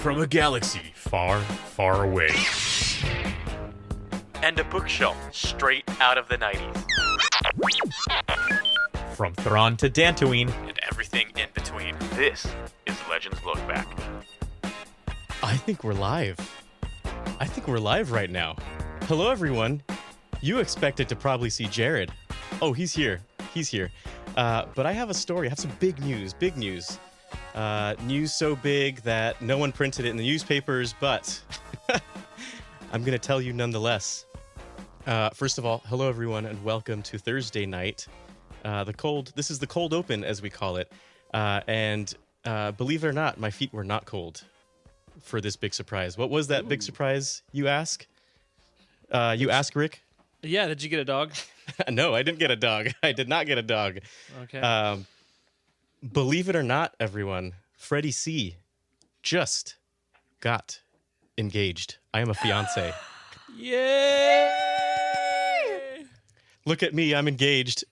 from a galaxy far, far away. And a bookshelf straight out of the 90s. From Thrawn to Dantooine And everything in between. This is Legends Lookback. I think we're live. I think we're live right now. Hello, everyone. You expected to probably see Jared. Oh, he's here. He's here. But I have a story. I have some big news. Big news. News so big that no one printed it in the newspapers, but I'm going to tell you nonetheless. First of all, hello, everyone, and welcome to Thursday night. This is the cold open, as we call it. And believe it or not, my feet were not cold for this big surprise. What was that big surprise, you ask? You ask, Rick? Yeah, did you get a dog? No, I didn't get a dog. I did not get a dog. Okay. Believe it or not, everyone, Freddie C. just got engaged. I am a fiance. Yay! Look at me, I'm engaged.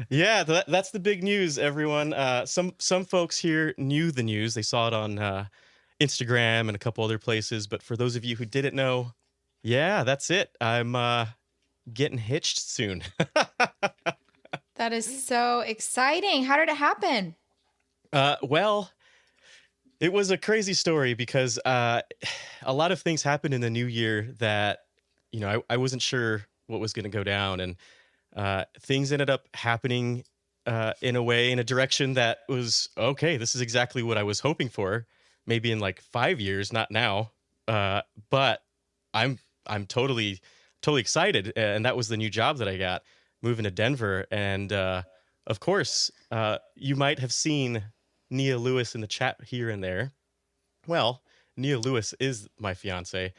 Yeah, that's the big news, everyone. Some folks here knew the news. They saw it on Instagram and a couple other places. But for those of you who didn't know, yeah, that's it. I'm getting hitched soon. That is so exciting. How did it happen? Well, it was a crazy story because a lot of things happened in the new year that, I wasn't sure what was going to go down. And things ended up happening in a direction that was, okay, this is exactly what I was hoping for. Maybe in like 5 years, not now. But I'm totally excited. And that was the new job that I got, moving to Denver. And of course, you might have seen Nia Lewis in the chat here and there. Well, Nia Lewis is my fiance.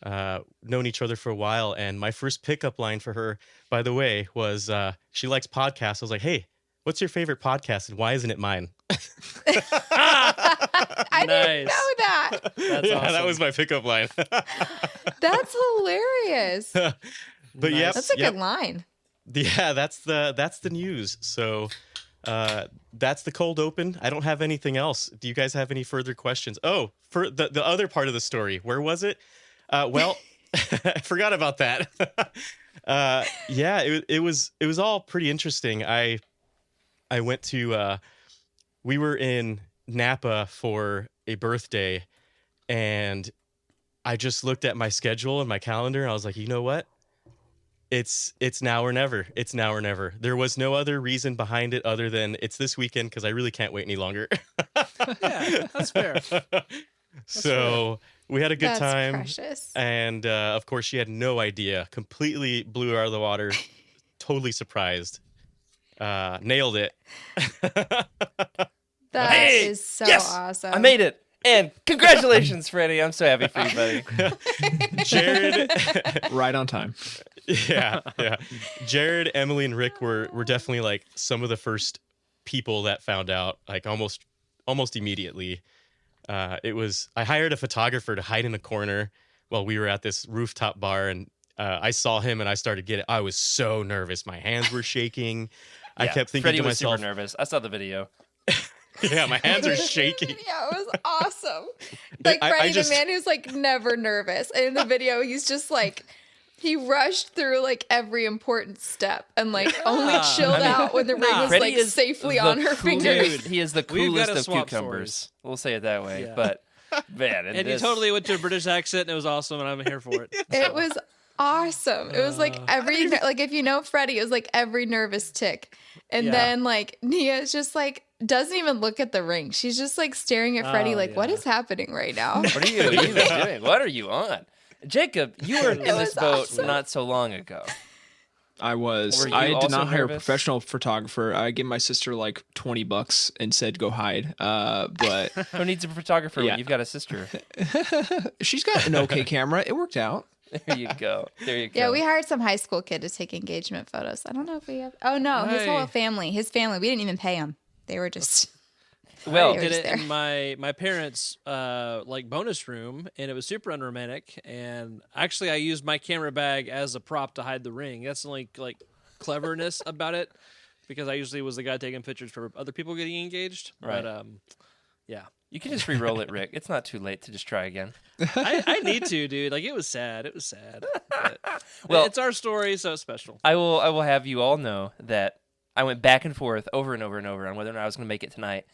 Known each other for a while. And my first pickup line for her, by the way, was she likes podcasts. I was like, hey, what's your favorite podcast and why isn't it mine? I didn't know that. That's Yeah, awesome. that was my pickup line. That's hilarious. But Nice. yep, That's a good line. yeah, that's the news. So that's the cold open. I don't have anything else. Do you guys have any further questions? Oh, for the other part of the story, where was it? Well, I forgot about that. Yeah, it was all pretty interesting. I went to we were in Napa for a birthday, and I just looked at my schedule and my calendar, and I was like, you know what? It's now or never. It's now or never. There was no other reason behind it other than it's this weekend because I really can't wait any longer. Yeah, that's fair. So we had a good That's time. precious. And of course, she had no idea. Completely blew her out of the water. Totally surprised. Nailed it. That Hey, is so yes! awesome. I made it. And congratulations, Freddie. I'm so happy for you, buddy. Jared, Right on time. yeah. Jared, Emily, and Rick were definitely like some of the first people that found out, like almost immediately. I hired a photographer to hide in a corner while we were at this rooftop bar, and I saw him and I started getting. I was so nervous. My hands were shaking. I kept thinking Freddie to was myself, super nervous. I saw the video. yeah, my hands are shaking. Yeah, it was awesome. Like Freddie, the man who's like never nervous. And in the video, he's just like, he rushed through like every important step and like only chilled out when the ring was Freddie like is safely the on her fingers. Dude, he is the We've coolest gotta of swap cucumbers. stories. We'll say it that way. Yeah. But man, And you totally went to a British accent, and it was awesome, and I'm here for it. It was awesome. It was like every like if you know Freddie, it was like every nervous tick. And Yeah. then like Nia is just like doesn't even look at the ring. She's just like staring at Freddie like, what yeah. is happening right now? What are you even doing? What are you on? Jacob, you were in this was boat awesome. not so long ago. I was. Were you I did also not hire a nervous? professional photographer. I gave my sister like $20 and said go hide. But Who needs a photographer Yeah. when you've got a sister? she's got an okay camera. It worked out. There you go. There you go. Yeah, we hired some high school kid to take engagement photos. I don't know if we have. Oh no, his whole Hey. family. His family. We didn't even pay him. They were just. Well, They were did just it there. in my parents' like bonus room, and it was super unromantic. And actually, I used my camera bag as a prop to hide the ring. That's the only like cleverness about it. because I usually was the guy taking pictures for other people getting engaged. Right. But yeah, You can just re-roll it, Rick. It's not too late to just try again. I need to, dude. Like it was sad. It was sad. But Well- it's our story, so it's special. I will have you all know that I went back and forth over and over and over on whether or not I was going to make it tonight.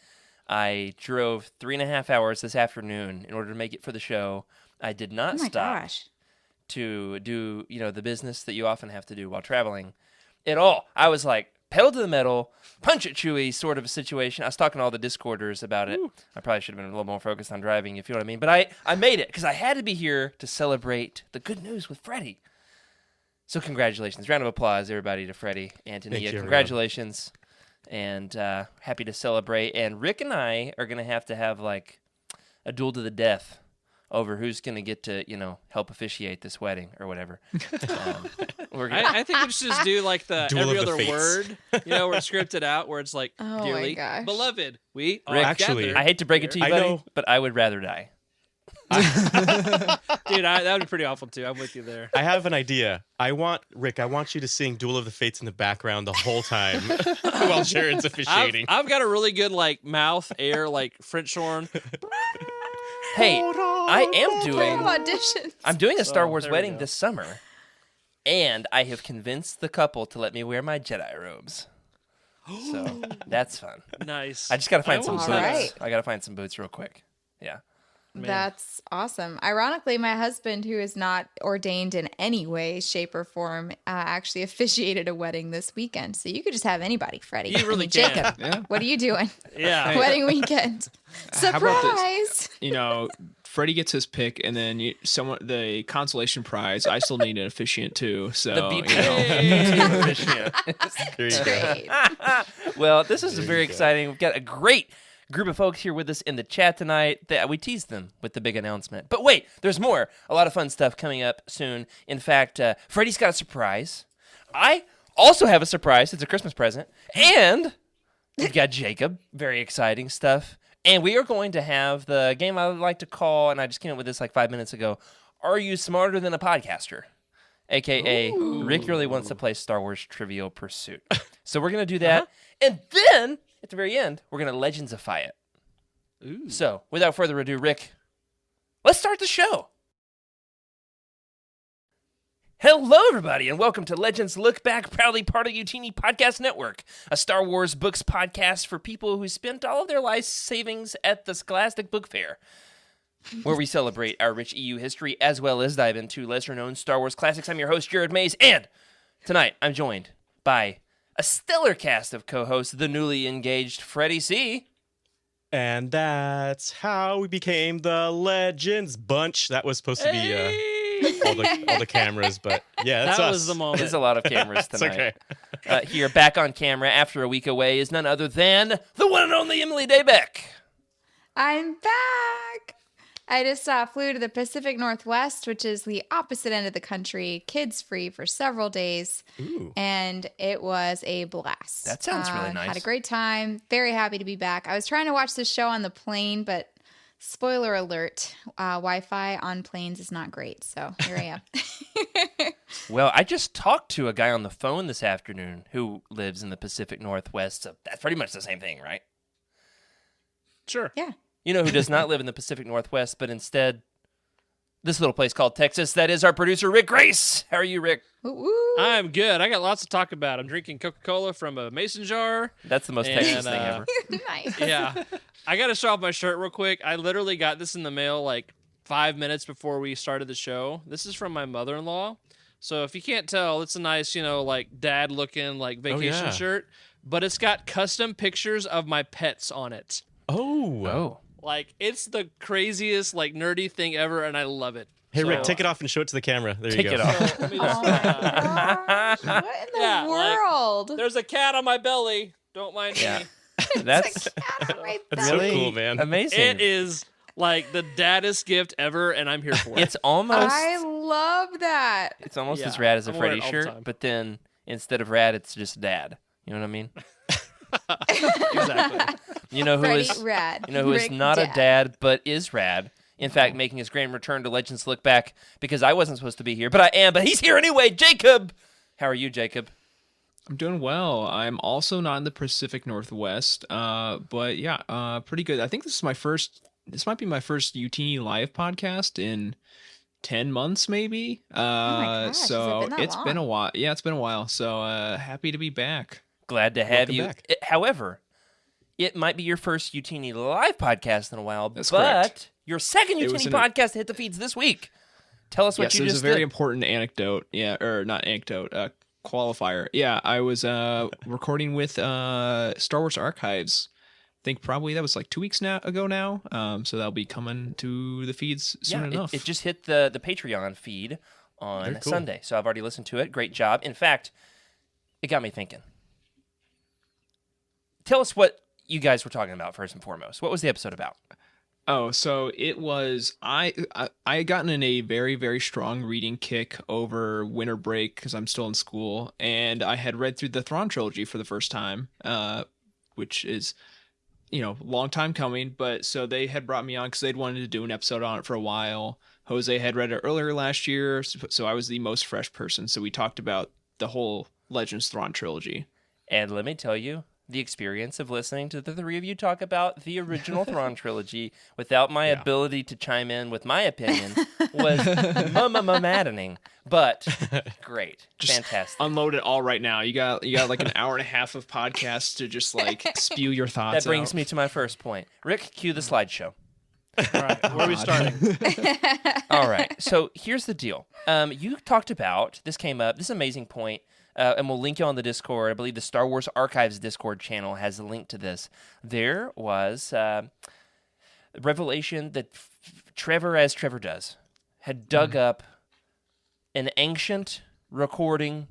I drove 3.5 hours this afternoon in order to make it for the show. I did Oh not my stop gosh. to do, the business that you often have to do while traveling at all. I was like, pedal to the metal, punch it, Chewy sort of a situation. I was talking to all the Discorders about it. I probably should have been a little more focused on driving, if you know what I mean. But I made it because I had to be here to celebrate the good news with Freddie. So congratulations. Round of applause, everybody, to Freddie and to Thank Nia. you, Congratulations. And happy to celebrate. And Rick and I are going to have like a duel to the death over who's going to get to, help officiate this wedding or whatever. We're gonna, I think we should just do like the Duel every of the other fates. word, where it's scripted out, where it's like, Oh my dearly gosh. beloved, we are Rick, actually, gathered I hate to break it to you, I buddy, know- but I would rather die. Dude, that would be pretty awful too. I'm with you there. I have an idea. Rick, I want you to sing Duel of the Fates in the background the whole time while Sharon's officiating. I've got a really good like mouth air like French horn. Hey, I am doing Auditions. I'm doing a Star Wars there we wedding go. this summer, and I have convinced the couple to let me wear my Jedi robes. So that's fun. Nice. I just got to find some All boots. right. I got to find some boots real quick. Yeah. That's awesome. Ironically, my husband, who is not ordained in any way, shape, or form, actually officiated a wedding this weekend. So you could just have anybody, Freddie. You really Jacob, Yeah. what are you doing? Yeah. Wedding weekend. How about Surprise! Freddie gets his pick, and then the consolation prize. I still need an officiant too. So The BP. There you go. Great. Well, this is very exciting. We've got a great group of folks here with us in the chat tonight. We teased them with the big announcement. But wait, there's more. A lot of fun stuff coming up soon. In fact, Freddie's got a surprise. I also have a surprise. It's a Christmas present. And we've got Jacob. Very exciting stuff. And we are going to have the game I would like to call, and I just came up with this like 5 minutes ago, Are You Smarter Than a Podcaster? AKA, Rick really wants to play Star Wars Trivial Pursuit. So we're going to do that. And then, at the very end, we're going to Legendsify it. So, without further ado, Rick, let's start the show. Hello, everybody, and welcome to Legends Lookback, proudly part of YOUTINI Podcast Network, a Star Wars books podcast for people who spent all of their life savings at the Scholastic Book Fair, where we celebrate our rich EU history as well as dive into lesser-known Star Wars classics. I'm your host, Jared Mays, and tonight I'm joined by a stellar cast of co-hosts, the newly engaged Freddie C. And that's how we became the Legends Bunch. That was supposed to be all the cameras, but yeah, that's that us. was the moment. There's a lot of cameras It's tonight. okay. Here, back on camera after a week away, is none other than the one and only Emily Daybeck. I'm back. I just flew to the Pacific Northwest, which is the opposite end of the country, kids free for several days. Ooh. And it was a blast. That sounds really nice. Had a great time. Very happy to be back. I was trying to watch this show on the plane, but spoiler alert, Wi-Fi on planes is not great. So here I am. Well, I just talked to a guy on the phone this afternoon who lives in the Pacific Northwest, so that's pretty much the same thing, right? Sure. Yeah. You know who does not live in the Pacific Northwest, but instead this little place called Texas? That is our producer, Rick Grace. How are you, Rick? Ooh. I'm good. I got lots to talk about. I'm drinking Coca-Cola from a mason jar. That's the most And, Texas thing ever. Nice. Yeah. I got to show off my shirt real quick. I literally got this in the mail like 5 minutes before we started the show. This is from my mother-in-law. So if you can't tell, it's a nice, like dad-looking like vacation yeah. shirt. But it's got custom pictures of my pets on it. Oh. Like, it's the craziest, like, nerdy thing ever, and I love it. Hey, Rick, So- take it off and show it to the camera. There Take you go. it off. So, let me Oh just, my gosh. What in the Yeah, like, world? there's a cat on my belly. Don't mind Yeah. me. That's Cat on my That's belly. so cool, man. amazing. It is, like, the daddest gift ever, and I'm here for it. It's almost I love that. it's almost Yeah, as rad as a I wear it Freddy all the shirt, time. but then instead of rad, it's just dad. You know what I mean? Exactly. You know who Freddie is Rad. You know who is Rick not a dad but is rad. In fact, making his grand return to Legends Lookback because I wasn't supposed to be here, but I am. But he's here anyway. Jacob, how are you, Jacob? I'm doing well. I'm also not in the Pacific Northwest, but yeah, pretty good. I think this is my first. This might be my first UTini live podcast in 10 months, maybe. Oh my gosh, so has it been that it's been a long? while. Yeah, it's been a while. So happy to be back. Glad to have Welcome you. back. However, it might be your first UTini live podcast in a while, That's but correct. your second It was UTini an- podcast to hit the feeds this week. Tell us what Yes, you there's just a very did. important anecdote. Yeah, or not anecdote. Qualifier. Yeah, I was recording with Star Wars Archives. I think probably that was like 2 weeks ago now. So that'll be coming to the feeds soon enough. It just hit the Patreon feed on Very cool. Sunday, so I've already listened to it. Great job. In fact, it got me thinking. Tell us what you guys were talking about first and foremost. What was the episode about? Oh, so it was I had gotten in a very, very strong reading kick over winter break because I'm still in school, and I had read through the Thrawn trilogy for the first time, which is, long time coming. But so they had brought me on because they'd wanted to do an episode on it for a while. Jose had read it earlier last year, so I was the most fresh person. So we talked about the whole Legends Thrawn trilogy. And let me tell you, the experience of listening to the three of you talk about the original Thrawn trilogy without my ability to chime in with my opinion was maddening, but great, fantastic. Unload it all right now. You got like an hour and a half of podcast to just like spew your thoughts. That brings out. me to my first point. Rick, cue the slideshow. All right, where are we starting? All right. So here's the deal. You talked about, this came up, this amazing point, and we'll link you on the Discord. I believe the Star Wars Archives Discord channel has a link to this. There was revelation that Trevor, as Trevor does, had dug up an ancient recording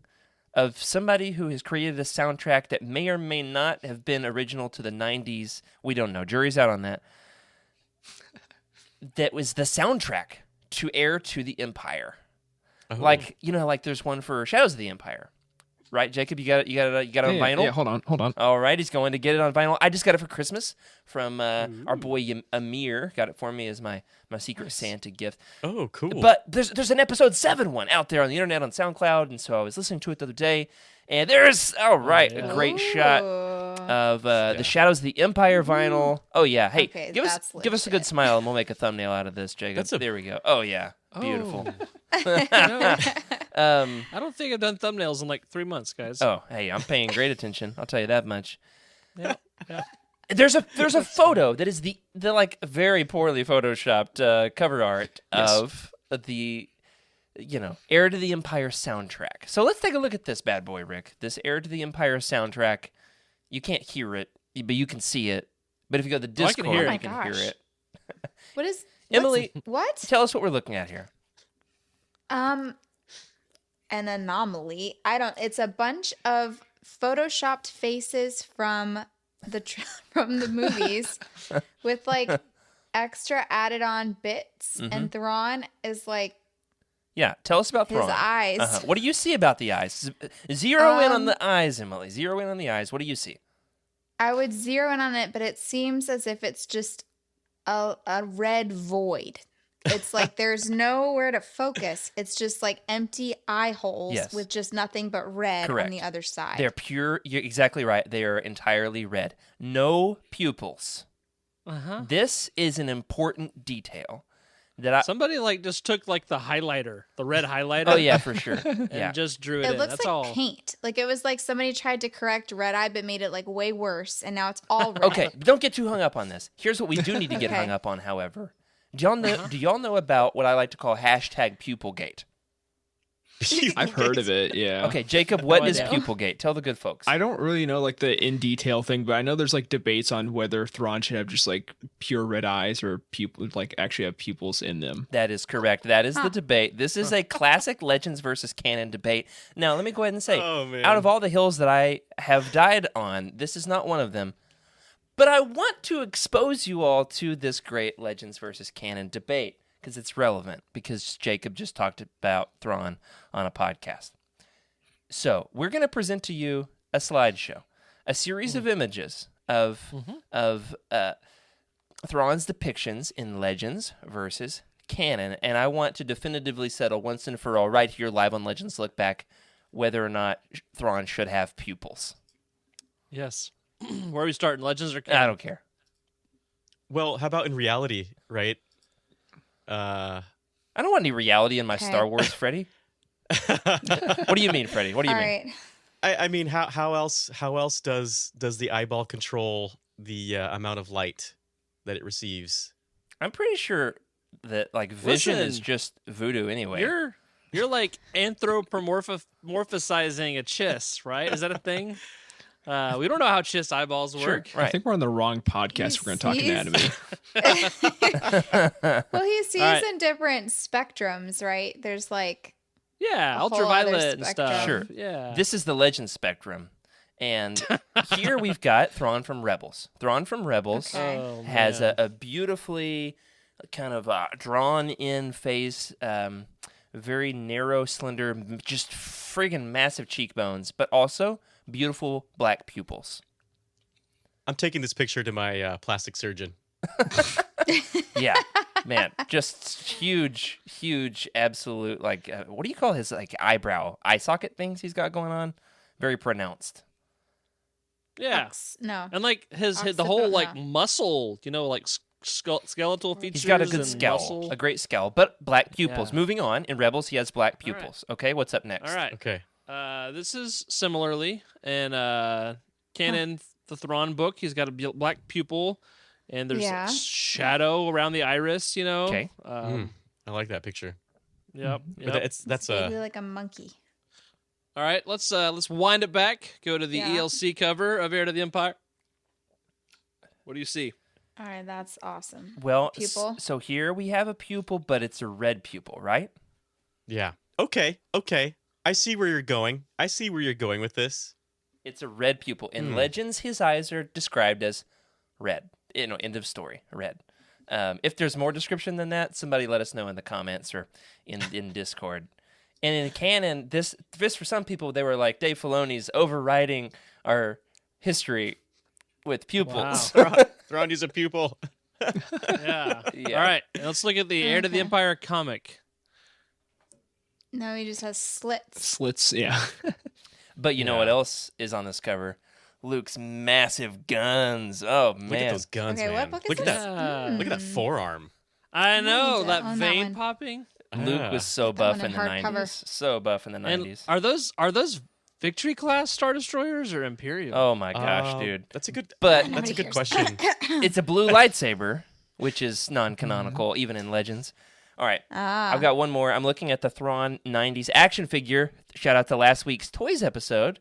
of somebody who has created a soundtrack that may or may not have been original to the 90s. We don't know. Jury's out on that. That was the soundtrack to Heir to the Empire. Oh. Like there's one for Shadows of the Empire, right? Jacob, you got it on vinyl. Yeah, hold on. All right, he's going to get it on vinyl. I just got it for Christmas from our boy Amir. Got it for me as my secret Santa gift. Oh, cool. But there's an episode 7 one out there on the internet on SoundCloud, and so I was listening to it the other day, and there's a great shot of the Shadows of the Empire vinyl. Oh yeah, hey, Okay, give us that's a good smile, and we'll make a thumbnail out of this, Jacob. There we go. Oh yeah, beautiful. I don't think I've done thumbnails in like 3 months, guys. Oh, hey, I'm paying great attention. I'll tell you that much. Yeah. There's a photo that is the like very poorly photoshopped cover art of the Heir to the Empire soundtrack. So let's take a look at this bad boy, Rick. This Heir to the Empire soundtrack. You can't hear it, but you can see it. But if you go to the I can Discord, hear it. you can hear it. What is Emily, what? tell us what we're looking at here. An anomaly. It's a bunch of photoshopped faces from from the movies with like extra added on bits, and Thrawn is like Yeah, tell us about his Thrawn. eyes. What do you see about the eyes? Zero in on the eyes, Emily. Zero in on the eyes. What do you see? I would zero in on it, but it seems as if it's just a red void. It's like there's nowhere to focus. It's just like empty eye holes with just nothing but red on the other side. They're pure. You're exactly right. They are entirely red. No pupils. This is an important detail that Somebody like just took like the highlighter, the red highlighter. Oh yeah, for sure. and just drew it in. It looks That's like all. paint. Like it was like somebody tried to correct red eye, but made it like way worse, and now it's all red. Okay, don't get too hung up on this. Here's what we do need to get hung up on, however. Do y'all know about what I like to call #Pupilgate? I've heard of it. Yeah. Okay, Jacob, what is idea. Pupilgate? Tell the good folks. I don't really know like the in detail thing, but I know there's like debates on whether Thrawn should have just like pure red eyes or actually have pupils in them. That is correct. That is the debate. This is a classic Legends versus canon debate. Now, let me go ahead and say, out of all the hills that I have died on, this is not one of them. But I want to expose you all to this great Legends versus canon debate because it's relevant, because Jacob just talked about Thrawn on a podcast. So we're going to present to you a slideshow, a series of images of Thrawn's depictions in Legends versus canon, and I want to definitively settle once and for all right here live on Legends Lookback whether or not Thrawn should have pupils. Yes. Where are we starting? Legends or I canon? don't care. Well, how about in reality, right? I don't want any reality in my Okay. Star Wars, Freddie. What do you mean, Freddie? What do you All mean? right. I mean, how else does the eyeball control the amount of light that it receives? I'm pretty sure that like vision is Listen, just voodoo anyway. You're like anthropomorphizing a chiss, right? Is that a thing? We don't know how chiss eyeballs Sure, work. I right. think we're on the wrong podcast. He We're going to talk sees- anatomy. Well, he sees right. in different spectrums, right? There's like Yeah, A whole other ultraviolet and stuff. Sure. Yeah. This is the Legend spectrum. And here we've got Thrawn from Rebels. Thrawn from Rebels Okay. Oh, has man. a beautifully kind of drawn-in face, very narrow, slender, just friggin' massive cheekbones, but also beautiful black pupils. I'm taking this picture to my plastic surgeon. Yeah, man, just huge, absolute, like, what do you call his, like, eye socket things he's got going on? Very pronounced. Yeah. no. And like the whole like muscle, like skeletal features. He's got a good and skull, muscle. a great skull, but black pupils. Yeah. Moving on, in Rebels, he has black All right. pupils. Okay, what's up next? All right. Okay. This is similarly in canon, the Thrawn book. He's got a black pupil, and there's Yeah. shadow around the iris. Okay. I like that picture. Yep. But that's Maybe like a monkey. All right. Let's wind it back. Go to the Yeah. ELC cover of Heir to the Empire. What do you see? All right, that's awesome. Well, Pupil. so here we have a pupil, but it's a red pupil, right? Yeah. Okay. I see where you're going. With this. It's a red pupil. In Legends, his eyes are described as red. End of story. Red. If there's more description than that, somebody let us know in the comments or in Discord. And in canon, this for some people, they were like, Dave Filoni's overriding our history with pupils. Thrawn is a pupil. Yeah. Yeah. All right. Let's look at the Heir to the Okay. Empire comic. No, he just has slits. Slits, yeah. But you know what else is on this cover? Luke's massive guns. Oh, man. Look at those guns, Okay, man. what book is Look at this? that. Look at that forearm. I know need to that own that vein one. popping. Luke was so That buff one in in the hardcover. 90s. So buff in the 90s. And are those Victory class Star Destroyers or Imperial? Oh, my gosh, dude. That's a good. But That's a Nobody good cares. question. it's a blue lightsaber, which is non-canonical, even in Legends. All right. I've got one more. I'm looking at the Thrawn 90s action figure. Shout out to last week's Toys episode.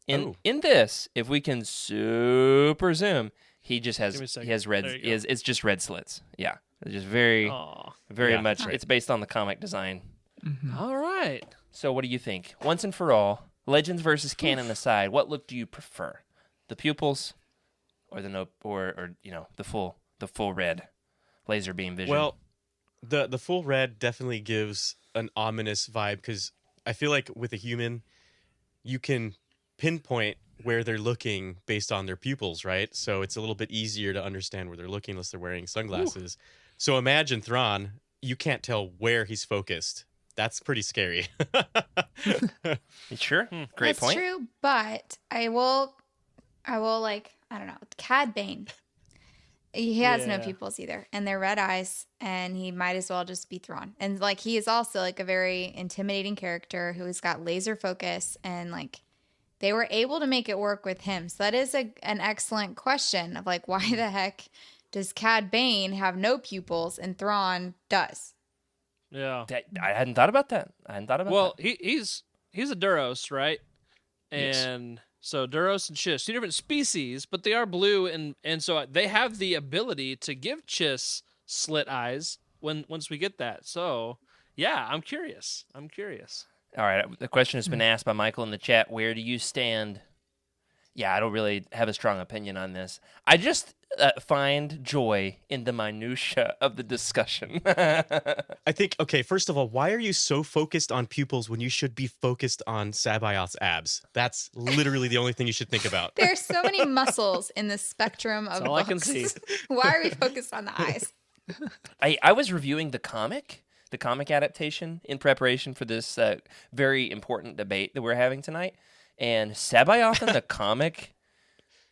In this, if we can super zoom, he just has Give me a second. he has red. There you go. It's just red slits. Yeah, it's just very Aw. Yeah, much. right. It's based on the comic design. All right. So what do you think? Once and for all, Legends versus canon aside, what look do you prefer? The pupils, or the the full red laser beam vision? Well, the full red definitely gives an ominous vibe because I feel like with a human, you can pinpoint where they're looking based on their pupils, right? So it's a little bit easier to understand where they're looking unless they're wearing sunglasses. So imagine Thrawn, you can't tell where he's focused. That's pretty scary. Sure, great That's point. true, but I will like, I don't know, Cad Bane. He has no Yeah. pupils either, and they're red eyes, and he might as well just be Thrawn. And like, he is also like a very intimidating character who has got laser focus, and like, they were able to make it work with him. So that is an excellent question of like, why the heck does Cad Bane have no pupils and Thrawn does? Yeah. I hadn't thought about that. Well, he's a Duros, right? Yes. And so Duros and Chiss, two different species, but they are blue, and so they have the ability to give Chiss slit eyes once we get that. So yeah, I'm curious. All right, the question has been asked by Michael in the chat. Where do you stand? Yeah, I don't really have a strong opinion on this. I just find joy in the minutia of the discussion. I think, okay, first of all, why are you so focused on pupils when you should be focused on Sabayoth's abs? That's literally the only thing you should think about. There's so many muscles in the spectrum of That's all I can books. see. Why are we focused on the eyes? I was reviewing the comic, the comic adaptation in preparation for this very important debate that we're having tonight. And Sabayoth in the comic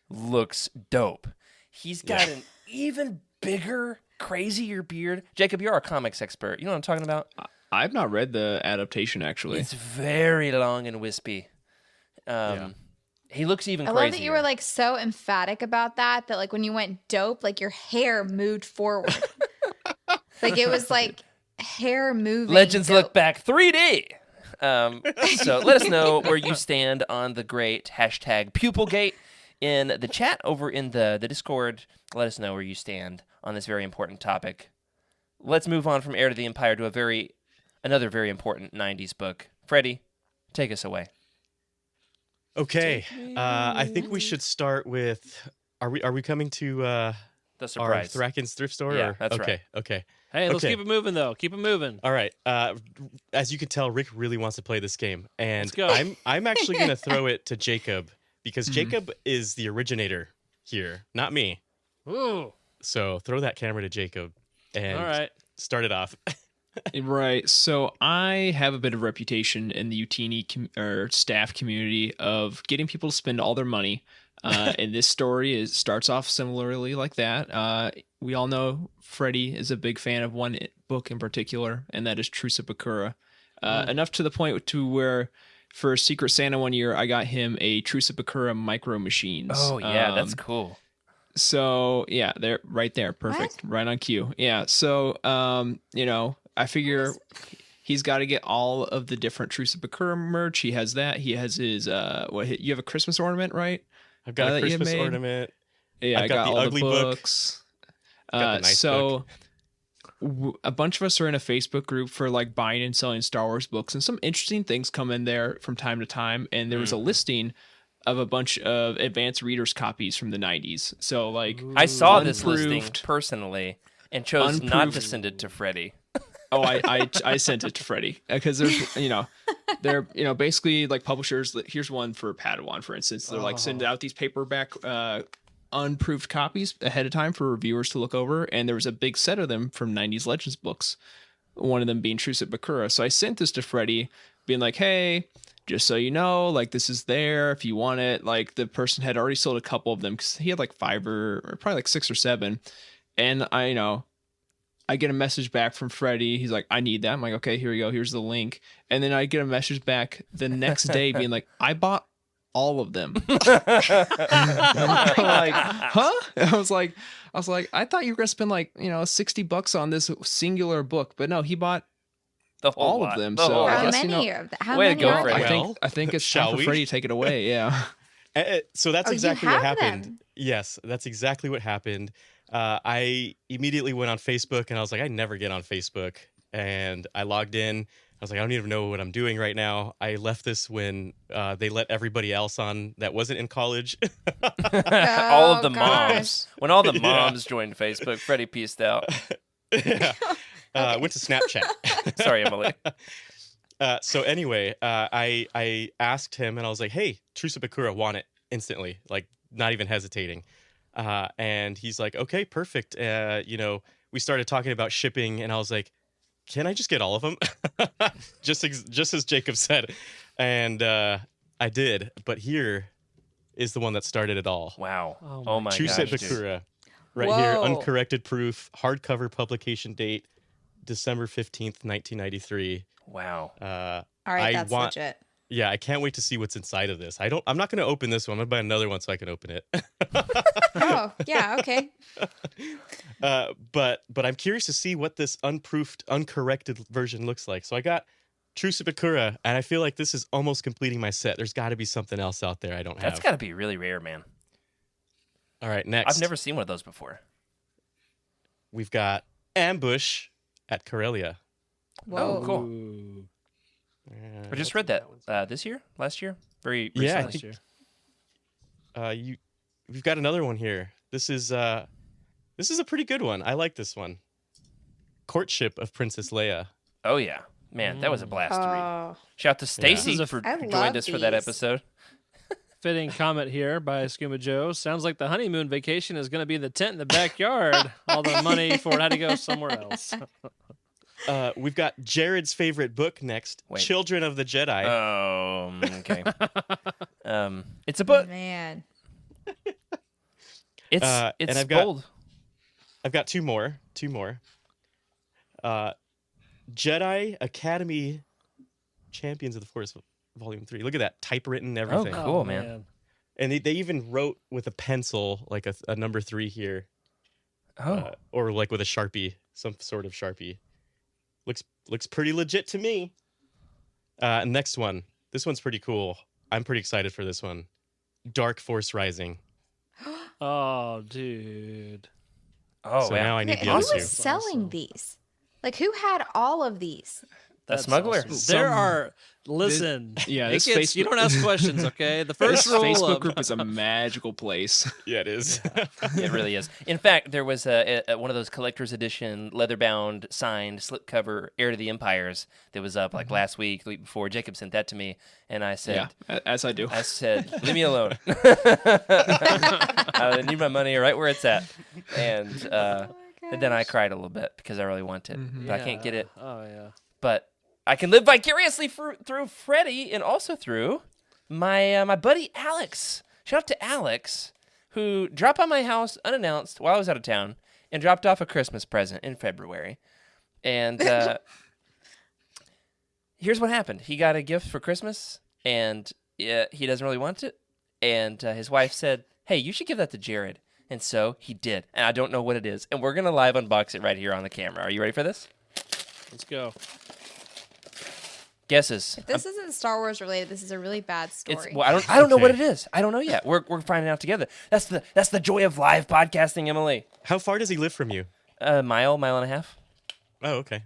looks dope. He's got an even bigger, crazier beard. Jacob, you're our comics expert. You know what I'm talking about? I've not read the adaptation, actually. It's very long and wispy. He looks even I crazier. love that you were like so emphatic about that like when you went dope, like your hair moved forward. Like it was like hair moving. Legends dope. Look Back 3D. So let us know where you stand on the great hashtag Pupilgate in the chat over in the Discord. Let us know where you stand on this very important topic. Let's move on from Heir to the Empire to another very important 90s book. Freddie, take us away. Okay, I think we should start with. Are we coming to The our surprise. Thraken's thrift store? Yeah, or? that's okay, right. Okay. Hey, let's Okay. keep it moving though. Keep it moving. All right. As you can tell, Rick really wants to play this game, and Let's go. I'm actually going to throw it to Jacob because Jacob is the originator here, not me. Ooh. So throw that camera to Jacob and All right. start it off. Right. So I have a bit of reputation in the YOUTINI or staff community of getting people to spend all their money. And this story starts off similarly like that. We all know Freddie is a big fan of one book in particular, and that is Truce of Bakura. Enough to the point to where for Secret Santa one year, I got him a Truce of Bakura micro machines. Oh, yeah, that's cool. So yeah, they're right there. Perfect. Right on cue. Yeah. So, I figure he's got to get all of the different Truce of Bakura merch. He has that. He has his, you have a Christmas ornament, right? I've got a that you Christmas made? ornament. Yeah, I've I got got the all ugly the book. books. Got the nice So a bunch of us are in a Facebook group for like buying and selling Star Wars books, and some interesting things come in there from time to time. And there was a listing of a bunch of advanced readers copies from the 90s. So like I saw this listing unproved- personally and chose not to unproved- send it to Freddie. Oh, I sent it to Freddie because there's they're basically like publishers. Here's one for Padawan, for instance. They're like send out these paperback unproved copies ahead of time for reviewers to look over, and there was a big set of them from 90s Legends books. One of them being Truce at Bakura. So I sent this to Freddie, being like, "Hey, just so you know, like this is there if you want it." Like the person had already sold a couple of them because he had like 5 or probably like 6 or 7, and I get a message back from Freddie. He's like, "I need that." I'm like, "Okay, here we go. Here's the link." And then I get a message back the next day being like, "I bought all of them." I'm like, huh? I was like, I thought you were gonna spend like $60 on this singular book, but no, he bought The whole all lot. of them. The So whole I How lot. guess many of them? How Way to many go, are Freddie. there? Well, I think it's shall time for we? Freddie to take it away. Yeah. So that's Oh, you exactly what have happened. them. Yes, that's exactly what happened. I immediately went on Facebook and I was like, I never get on Facebook. And I logged in. I was like, I don't even know what I'm doing right now. I left this when they let everybody else on that wasn't in college. All of the Oh, moms. When all the moms joined Facebook, Freddie pieced out. Yeah. Went to Snapchat. Sorry, Emily. So anyway, I asked him and I was like, hey, Truce of Bakura, want it instantly, like not even hesitating. And he's like, okay, perfect. We started talking about shipping and I was like, can I just get all of them? just as Jacob said. And I did. But here is the one that started it all. Wow. Oh Oh my Truce gosh. at dude. Bakura. Right here, Whoa. uncorrected proof, hardcover publication date, December 15th, 1993. Wow. All right, that's legit. Yeah, I can't wait to see what's inside of this. I'm not going to open this one. I'm going to buy another one so I can open it. Oh, yeah, okay. But I'm curious to see what this unproofed, uncorrected version looks like. So I got Truce of Bakura, and I feel like this is almost completing my set. There's got to be something else out there I don't have. That's got to be really rare, man. All right, next. I've never seen one of those before. We've got Ambush at Corellia. Whoa. Oh, cool. Ooh. I just read that this year, last year, very Yeah, I recently. think we've got another one here. This is a pretty good one. I like this one. Courtship of Princess Leia. Oh yeah, man, that was a blast to read. Oh, Shout out to Stacy This is a- for I joining love us for that these. episode. Fitting comment here by Skooma Joe. Sounds like the honeymoon vacation is going to be in the tent in the backyard. All the money for it had to go somewhere else. We've got Jared's favorite book next, Wait. Children of the Jedi. Okay. It's a book. Man. It's and I've got- bold. I've got two more. Jedi Academy Champions of the Force, Volume 3. Look at that, typewritten everything. Oh, cool, man. And they even wrote with a pencil, like a number 3 here. Or like with a Sharpie, some sort of Sharpie. Looks pretty legit to me. Next one. This one's pretty cool. I'm pretty excited for this one. Dark Force Rising. Oh, dude. Oh, So wow. now I need Okay, the who other two. was selling these? Like, who had all of these? The smuggler. Awesome. There are. Listen. this You don't ask questions, okay? The first This rule Facebook of group is a magical place. Yeah, it is. It really is. In fact, there was one of those collector's edition, leather-bound, signed, slipcover Heir to the Empires that was up like last week, the week before. Jacob sent that to me, and I said, As I do. I said, leave me alone. I need my money right where it's at. And then I cried a little bit because I really want it, but I can't get it. Oh, yeah. But I can live vicariously through Freddie and also through my buddy Alex. Shout out to Alex, who dropped by my house unannounced while I was out of town and dropped off a Christmas present in February. And here's what happened. He got a gift for Christmas, and he doesn't really want it. And his wife said, hey, you should give that to Jared. And so he did. And I don't know what it is. And we're going to live unbox it right here on the camera. Are you ready for this? Let's go. Guesses. If this isn't Star Wars related, this is a really bad story. I don't know what Okay. it is. I don't know yet. We're finding out together. That's the joy of live podcasting, Emily. How far does he live from you? A mile and a half. Oh, okay.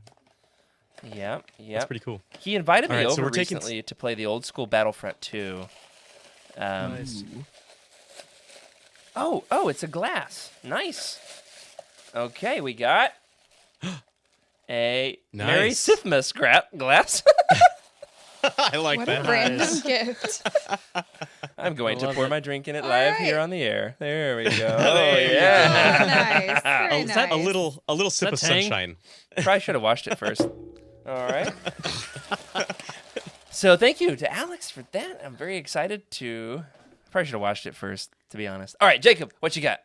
Yeah. That's pretty cool. He invited me All right, so over we're taking recently to play the old school Battlefront 2. Nice. Oh, it's a glass. Nice. Okay, we got a Mary Nice. Sithmas glass. I like What that. a random Nice. gift. I'm going to love pour it. my drink in it All live right. here on the air. There we go. There Oh, you yeah. Nice. Very Is that nice. a little sip that of Tang? sunshine? Probably should have washed it first. All right. So thank you to Alex for that. I'm very excited to. Probably should have watched it first, to be honest. All right, Jacob, what you got?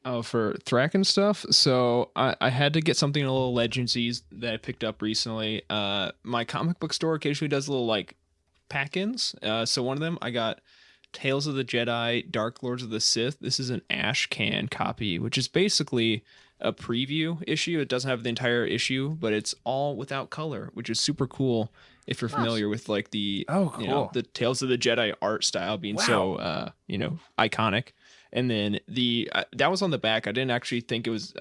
Oh, for Thrak and stuff. So I had to get something a little Legendsies that I picked up recently. My comic book store occasionally does little like pack-ins. So one of them I got Tales of the Jedi, Dark Lords of the Sith. This is an ash can copy, which is basically a preview issue. It doesn't have the entire issue, but it's all without color, which is super cool if you're familiar with like the the Tales of the Jedi art style being so iconic. And then the that was on the back. I didn't actually think it was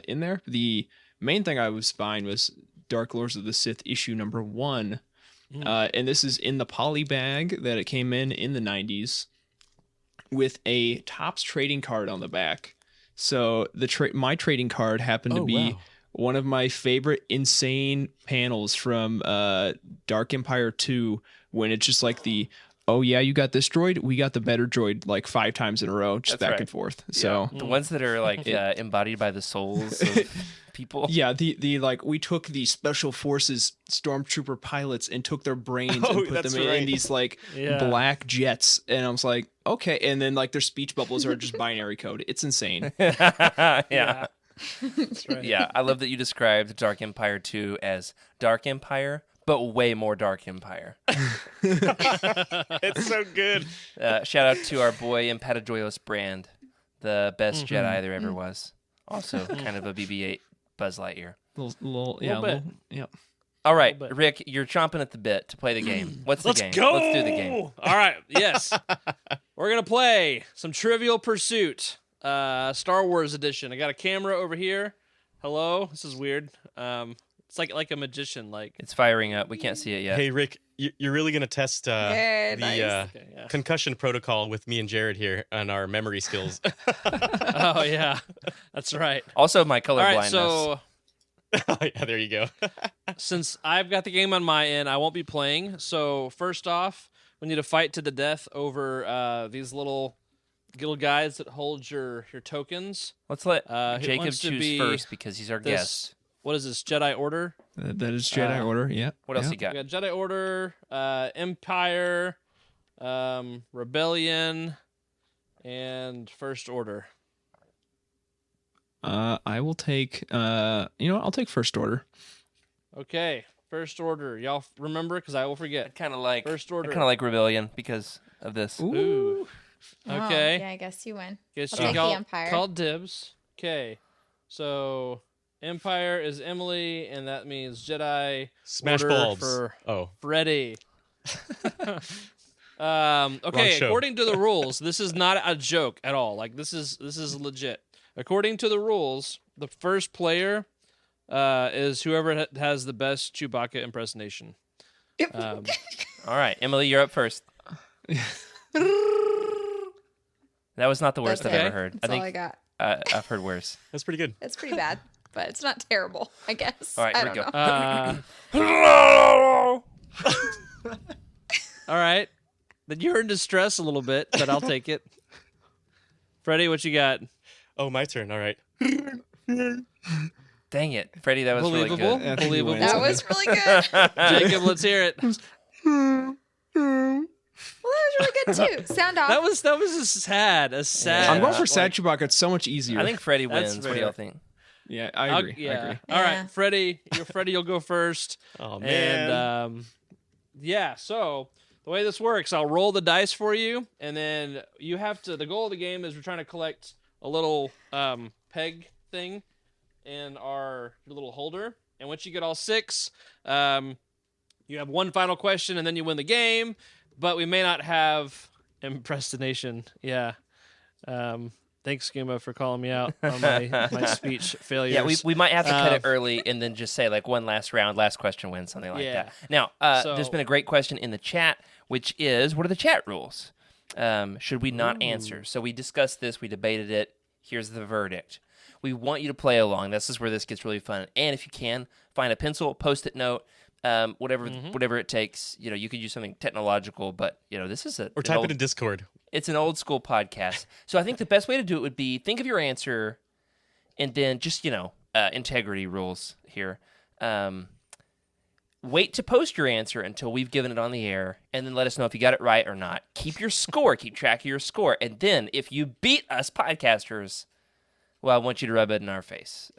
in there. The main thing I was buying was Dark Lords of the Sith issue number 1. And this is in the poly bag that it came in the 90s with a Topps trading card on the back. So my trading card happened to be one of my favorite insane panels from Dark Empire 2 when it's just like oh yeah, you got this droid, we got the better droid like 5 times in a row, just That's back right. and forth. So The ones that are like embodied by the souls of people. yeah, the like we took the special forces stormtrooper pilots and took their brains and put that's them in right. these like Yeah. black jets, and I was like, okay, and then like their speech bubbles are just binary code. It's insane. Yeah. That's right. Yeah, I love that you described Dark Empire 2 as Dark Empire, but way more Dark Empire. It's so good. Shout out to our boy Empatajoyos Brand, the best Jedi there ever was. Also, kind of a BB-8 Buzz Lightyear. bit. Yeah. All right, bit. Rick, you're chomping at the bit to play the game. What's the Let's game? go. Let's do the game. All right. Yes. We're going to play some Trivial Pursuit, Star Wars edition. I got a camera over here. Hello. This is weird. It's like a magician. Like, It's firing up. We can't see it yet. Hey, Rick, you're really going to test Yeah, the nice. okay, yeah. concussion protocol with me and Jared here on our memory skills. Oh, yeah. That's right. Also, my color All right. blindness. So Oh, yeah, there you go. since I've got the game on my end, I won't be playing. So first off, we need to fight to the death over these little guys that hold your tokens. Let's let who Jacob wants to choose be first because he's our this guest. what is this? Jedi Order. That is Jedi Order. Yeah. What else yeah. you got? We got Jedi Order, Empire, Rebellion, and First Order. I will take. I'll take First Order. Okay, First Order. Y'all remember? Because I will forget. Kind of like First Order. I kind of like Rebellion because of this. Ooh. Oh, Okay. yeah, I guess you win. Guess I'll you take the call, Empire. called dibs. Okay. So Empire is Emily, and that means Jedi Smash Order bulbs. for Oh, Freddy. Okay, Wrong show. according to the rules, this is not a joke at all. Like this is legit. According to the rules, the first player is whoever has the best Chewbacca impersonation. All right, Emily, you're up first. That was not the worst That's I've it. ever heard. That's I all think I got. I've heard worse. that's pretty good. It's pretty bad, but it's not terrible, I guess. All right, I here we don't go. know. All right. Then you're in distress a little bit, but I'll take it. Freddie, what you got? Oh, my turn. All right. Dang it, Freddie, that was really Believable. good. I think you Believable. win. That was really good. Jacob, let's hear it. Well, that was really good too. Sound off. That was a sad. I'm going for like- Sad Chewbacca. It's so much easier. I think Freddie That's wins. What do fair. y'all think? Yeah, I I'll- agree. yeah. I agree. All Yeah. right, Freddie, you'll go first. Oh man. And yeah, so the way this works, I'll roll the dice for you, and then you have to. The goal of the game is we're trying to collect a little peg thing in our little holder, and once you get all 6, you have one final question, and then you win the game. But we may not have impersonation. Yeah. Thanks, Skuma, for calling me out on my speech failures. Yeah, we might have to cut Um, it early and then just say like one last round, last question wins, something like Yeah. that. Now, So- there's been a great question in the chat, which is, what are the chat rules? Should we not answer? So we discussed this, we debated it. Here's the verdict. We want you to play along. This is where this gets really fun. And if you can, find a pencil, post-it note, whatever it takes. You know, you could use something technological, but this is Or type it in Discord. It's an old school podcast. So I think the best way to do it would be think of your answer and then just, integrity rules here. Wait to post your answer until we've given it on the air and then let us know if you got it right or not. Keep your score. Keep track of your score. And then if you beat us podcasters, well, I want you to rub it in our faces.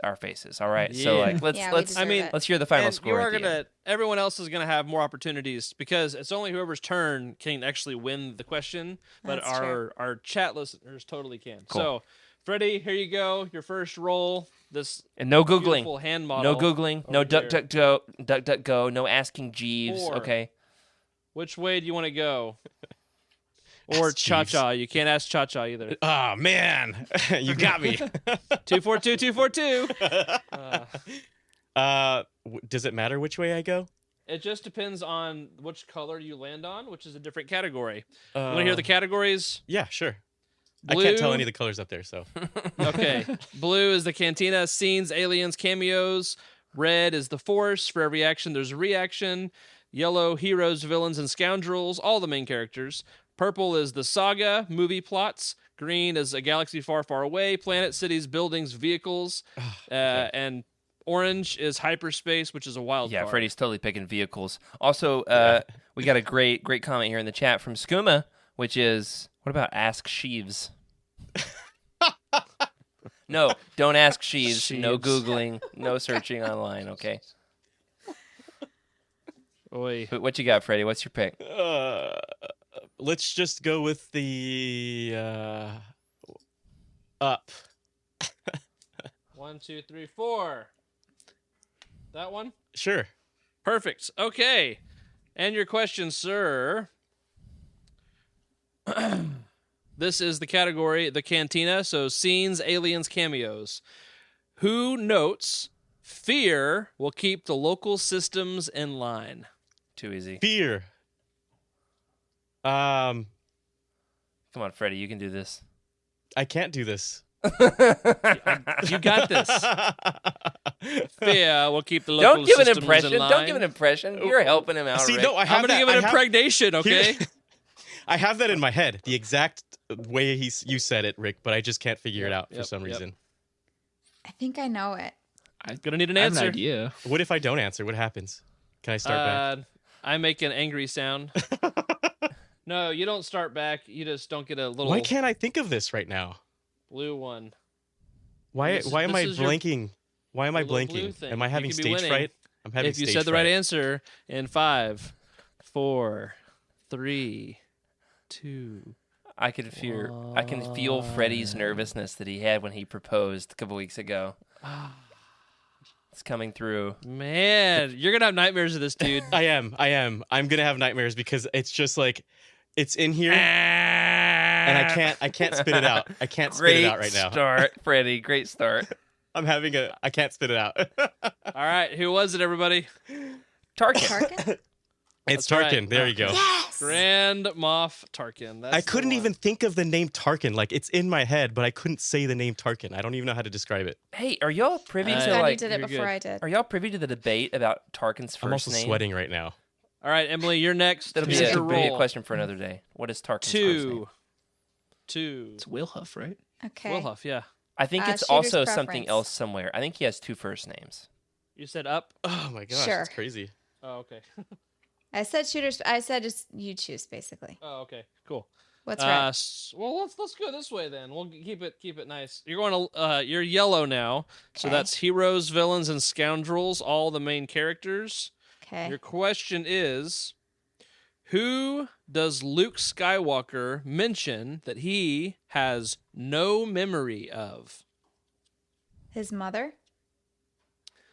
All right. So Yeah. let's Yeah, we let's deserve it. let's hear the final and score. you are at the end. everyone else is gonna have more opportunities because it's only whoever's turn can actually win the question, but That's true. our chat listeners totally can. Cool. So, Freddie, here you go. Your first roll. This And no googling. beautiful hand model. No googling. No over here. duck go. No asking Jeeves. 4. Okay. Which way do you want to go? Or Ask Cha Jeeves. Cha. You can't ask Cha Cha either. Oh man, you got me. 242, 242. Does it matter which way I go? It just depends on which color you land on, which is a different category. Uh, You want to hear the categories? Yeah, sure. Blue, I can't tell any of the colors up there, so Okay. Blue is the cantina, scenes, aliens, cameos. Red is the force. For every action, there's a reaction. Yellow, heroes, villains, and scoundrels, all the main characters. Purple is the saga, movie plots. Green is a galaxy far, far away. Planet, cities, buildings, vehicles. And orange is hyperspace, which is a wild Yeah, card. Freddie's totally picking vehicles. Also, we got a great comment here in the chat from Skooma, which is, what about Ask Sheaves? No, don't ask Sheaves. No Sheaves. Googling, no searching online, okay? Oy. What you got, Freddie? What's your pick? let's just go with the up. 1, 2, 3, 4. That one? Sure. Perfect. Okay. And your question, sir. This is the category, the cantina. So scenes, aliens, cameos. Who notes fear will keep the local systems in line? Too easy. Fear. Come on, Freddie, you can do this. I can't do this. You got this. Fear will keep the local Don't give an systems impression. in line. Don't give an impression. You're helping him out, See, Rick. no, I have I'm going to that. give an I have- impregnation, okay? Here- I have that in my head, the exact way you said it, Rick, but I just can't figure it out for Yep, some yep. reason. I think I know it. Gonna need an I have an answer. idea. What if I don't answer? What happens? Can I start back? I make an angry sound. No, you don't start back. You just don't get a little Why can't I think of this right now? blue one. Why This is- am I this is your- blanking? Why am I your little blue blanking? thing. Am I You having could be stage winning fright? I'm having If you stage said the right fright. answer in 5, 4, 3, 2. I can feel Freddie's nervousness that he had when he proposed a couple weeks ago. It's coming through. Man, you're gonna have nightmares of this dude. I am. I'm gonna have nightmares because it's just like it's in here and I can't spit it out. I can't spit it out right now. Great start, Freddie. Great start. I can't spit it out. All right, who was it, everybody? Tarkin. Tarkin? It's That's right. Tarkin. There you go. Yes. Grand Moff Tarkin. That's I the couldn't one. even think of the name Tarkin. Like it's in my head, but I couldn't say the name Tarkin. I don't even know how to describe it. Hey, are y'all privy to Glad you like? did it you're before good. I did. Are y'all privy to the debate about Tarkin's 1st I'm also name? sweating right now. All right, Emily, you're next. That'll be Here's a, your be a roll. question for another day. What is Tarkin's first name? 2. It's Wilhuff, right? Okay. Wilhuff, yeah. I think it's Shooter's also something preference. else somewhere. I think he has 2 first names. You said up. Oh my gosh, Sure. that's crazy. Oh, okay. I said shooters. I said just you choose, basically. Oh, okay. Cool. What's right? Well, let's go this way then. We'll keep it nice. You're going to you're yellow now, so Okay. that's heroes, villains, and scoundrels, all the main characters. Okay. Your question is, who does Luke Skywalker mention that he has no memory of? His mother?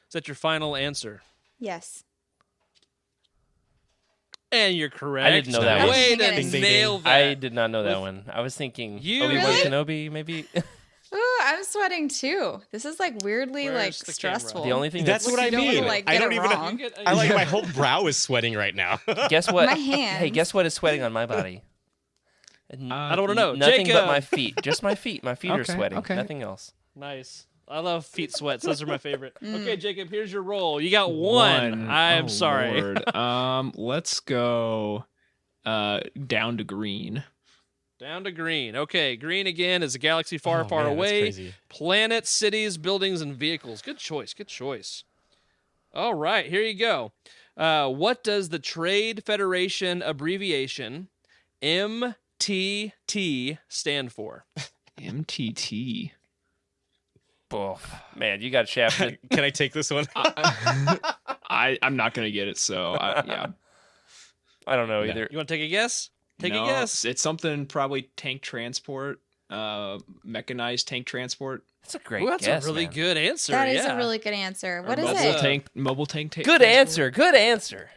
Is that your final answer? Yes. And you're correct. I didn't know that one. Way to Ding, ding, ding. nail that. I did not know that one. I was thinking You Obi-Wan really? Kenobi, maybe. Ooh, I'm sweating too. This is like weirdly Where's like the camera? stressful. The only thing That's what I You don't wanna, mean. like, I get don't it even. wrong. I like my whole brow is sweating right now. guess what? My hands. Hey, guess what is sweating on my body? I don't want to know. Nothing Jacob. but my feet. Just my feet. My feet are Okay, sweating. okay. Nothing else. Nice. I love feet sweats. Those are my favorite. Mm. Okay, Jacob, here's your roll. You got one. I'm Oh, sorry. Lord. Let's go down to green. Down to green. Okay, green again is a galaxy far, Oh, far man, that's away. crazy. Planets, cities, buildings, and vehicles. Good choice. Good choice. All right, here you go. What does the Trade Federation abbreviation MTT stand for? MTT. Oh, man, you got shafted. Can I take this one? I'm not gonna get it. So yeah. I don't know No. either. You want to take a guess? Take No, a guess. It's something probably tank transport, mechanized tank transport. That's a great Ooh, that's guess, a really man. good answer. That is yeah. a really good answer. What Or is mobile it? Mobile tank. Good transport. answer. Good answer.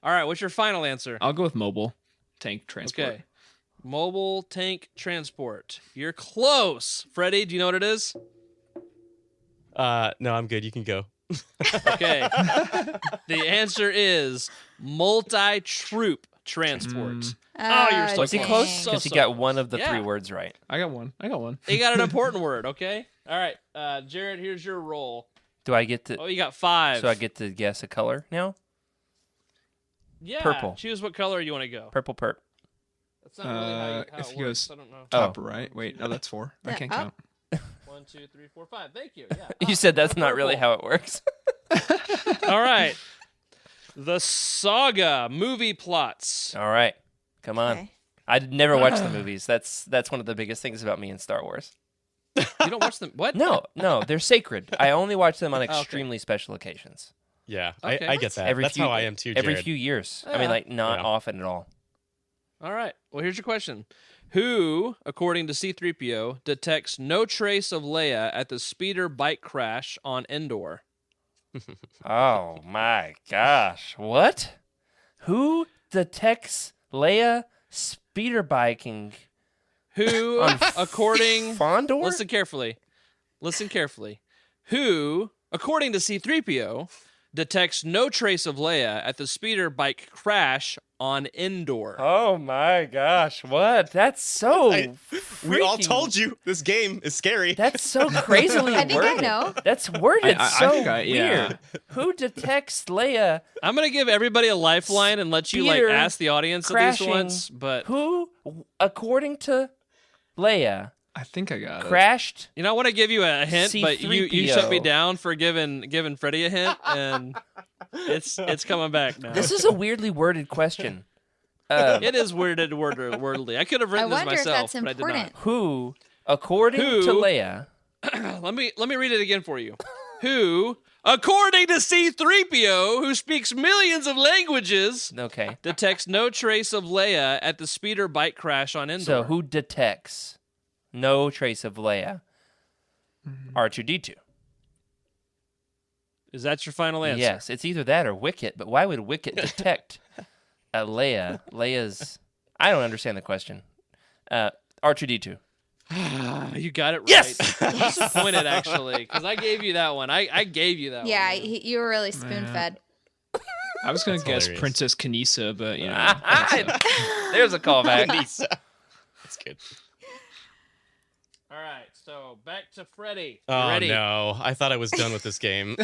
All right, what's your final answer? I'll go with mobile tank transport. Okay. Mobile tank transport. You're close. Freddie, do you know what it is? No, I'm good. You can go. Okay. The answer is multi-troop transport. Oh, you're so Was he dang. close? So Because he so got close. one of the Yeah. 3 words right. I got one. You got an important word, okay? All right. Jared, here's your roll. Do I get to? Oh, you got 5. So I get to guess a color now? yeah, purple. Choose what color you want to go. Purple perp. That's not really how if it he works. goes- I don't know. Top Oh. right. Wait, no, that's 4. I Yeah, can't up. count. 1, 2, 3, 4, 5. Thank you. Yeah. You said that's not really purple. how it works. All right. The Saga movie plots. All right. Come on. Okay. I'd never watched the movies. That's one of the biggest things about me in Star Wars. You don't watch them? What? No, they're sacred. I only watch them on okay. extremely special occasions. Yeah, Okay. I get that. That's how I am too, Jared. Every few years. I Yeah. mean, like, not Yeah. often at all. All right. Well, here's your question. Who, according to C-3PO, detects no trace of Leia at the speeder bike crash on Endor? Oh, my gosh. What? Who detects Leia speeder biking Who, on according... Fondor? Listen carefully. Listen carefully. Who, according to C-3PO, detects no trace of Leia at the speeder bike crash on Endor? Oh, my gosh. What? That's so We all freaking- told you this game is scary. That's so crazily I think I worded. know. That's worded I so think yeah. weird. Who detects Leia I'm going to give everybody a lifeline and let you Speeder ask the audience at crashing? least once, but who, according to Leia, I think I got it. crashed. You know, I want to give you a hint, but you shut me C-3PO. down for giving Freddie a hint, and it's coming back now. This is a weirdly worded question. It is wordly. I could have I written this wonder if myself, that's but I did important. Who, according Who? to Leia, not. Let me read it again for you. Who, according to C-3PO, who speaks millions of languages, okay. detects no trace of Leia at the speeder bike crash on Endor. So who detects no trace of Leia? R2D2. Is that your final answer? Yes, it's either that or Wicket. But why would Wicket detect Leia? Leia's. I don't understand the question. R2D2. You got it right. Yes! I'm disappointed, actually, because I gave you that one. I gave you that Yeah, one. you were really spoon fed. I was gonna guess hilarious. Princess Kanisa, but There's a callback. That's good. All right, so back to Freddie. You Oh ready? no! I thought I was done with this game.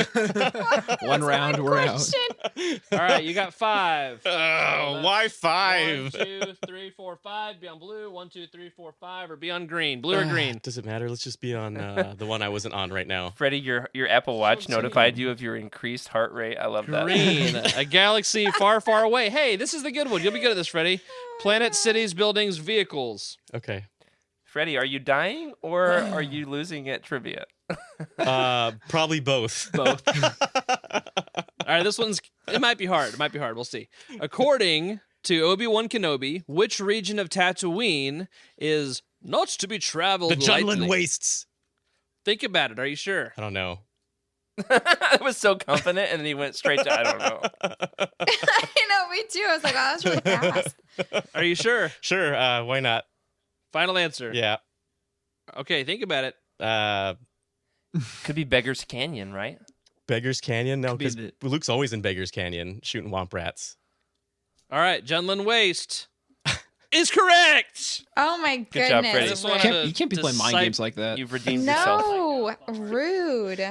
one round we're out. Question. All right, you got 5. Oh, why 5? 1, 2, 3, 4, 5. Be on blue. 1, 2, 3, 4, 5. Or be on green. Blue or green. Does it matter? Let's just be on the one I wasn't on right now. Freddie, your Apple Watch notified you of your increased heart rate. I love that. Green. A galaxy far, far away. Hey, this is the good one. You'll be good at this, Freddie. Planet, cities, buildings, vehicles. Okay. Freddie, are you dying or are you losing at trivia? Probably both. Both. All right, this one's. It might be hard. It might be hard. We'll see. According to Obi-Wan Kenobi, which region of Tatooine is not to be traveled The Junlin lightly? Wastes. Think about it. Are you sure? I don't know. I was so confident, and then he went straight to I don't know. I know, me too. I was like, oh, that's really fast. Are you sure? Sure. Why not? Final answer. Yeah. Okay, think about it. Could be Beggar's Canyon, right? Beggars Canyon? No, Could be because Luke's always in Beggars Canyon shooting womp rats. All right, Junlin Waste is correct. Oh my Good goodness. job, Freddie. I just You wanted can't, you can't be to playing mind cite- games like that. You've redeemed yourself. No, rude. All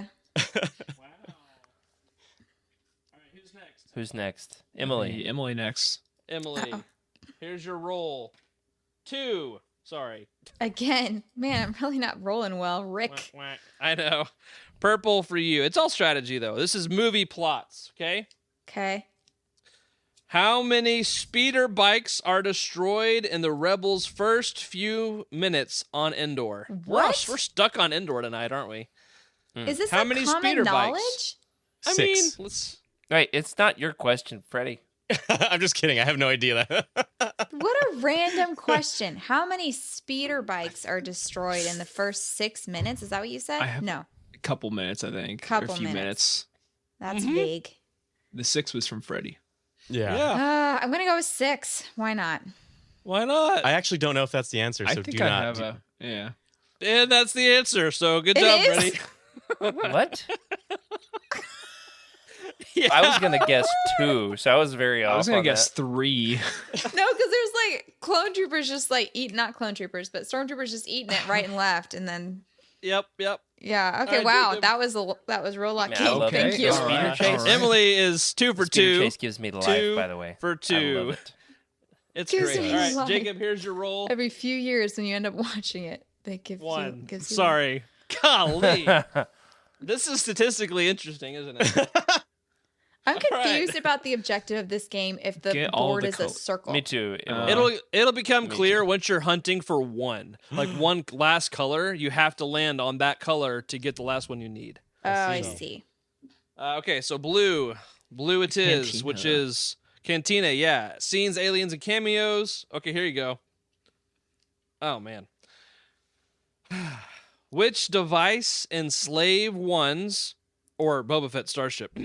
right, who's next? Who's next? Emily. Hey, Emily next. Emily. Here's your roll. 2. Sorry. Again, man, I'm really not rolling well. Rick. Whack, whack. I know. Purple for you. It's all strategy, though. This is movie plots, okay? Okay. How many speeder bikes are destroyed in the Rebels' first few minutes on Endor? What? We're stuck on Endor tonight, aren't we? Is this How like many common speeder bikes? knowledge? I 6. mean, let's. Right, it's not your question, Freddie. I'm just kidding. I have no idea. What a random question. How many speeder bikes are destroyed in the first 6 minutes? Is that what you said? I have- No, A couple minutes, I think. Or Couple a few minutes. minutes. that's vague. The 6 was from Freddie. Yeah. I'm going to go with 6. Why not? Why not? I actually don't know if that's the answer, so I think do I not. have a. Yeah. And that's the answer. So good It job, is? Freddie. What? Yeah. I was going to guess 2, so I was very off I was going on to guess that. 3. No, because there's like clone troopers just like not clone troopers, but stormtroopers just eating it right and left. And then, Yep. yeah. Okay. All right, wow. Jacob. That was real lucky. Yeah, I love Thank it. you. The speeder Alright, chase. alright. Emily is 2 for Speeder 2. chase gives me the life, 2 by the way. for I 2. love it. It's Gives great. me All right, life. Jacob, here's your roll. Every few years when you end up watching it, they give 1. you. Gives you Sorry. Golly. This is statistically interesting, isn't it? I'm All confused right. about the objective of this game if the Get all board the is a code. circle. Me too. It'll become Me clear too. once you're hunting for one. Like one last color, you have to land on that color to get the last one you need. Oh, I see. see. Okay, so blue. Blue it is, Cantina. which is Cantina, yeah. Scenes, aliens, and cameos. Okay, here you go. Oh, man. Which device in Slave One's, or Boba Fett Starship,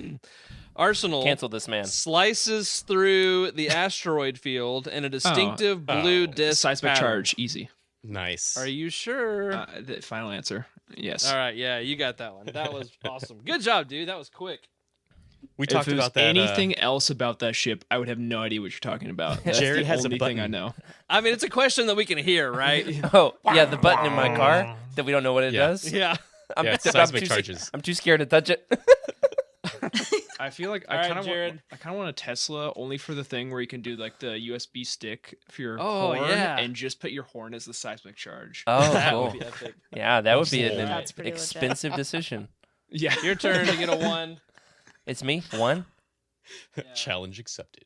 arsenal Cancel this man. slices through the asteroid field in a distinctive blue disc Seismic pattern? charge. Easy. Nice. Are you sure? The final answer. Yes. All right, yeah, you got that one. That was awesome. Good job, dude. That was quick. We If talked it was about that. anything else about that ship, I would have no idea what you're talking about. That's Jared the has a only thing I button. know. I mean, it's a question that we can hear, right? Oh, yeah, the button in my car that we don't know what it Yeah. does. Yeah. Yeah, it's seismic charges. I'm too scared to touch it. I feel like All I right, kind of Jared. want. I kind of want a Tesla only for the thing where you can do like the USB stick for your Oh, horn, yeah. and just put your horn as the seismic charge. Oh, That cool. would be epic. Yeah, that would be an That's pretty legit. expensive decision. Yeah, Your turn to get a 1. It's me. 1. Challenge accepted.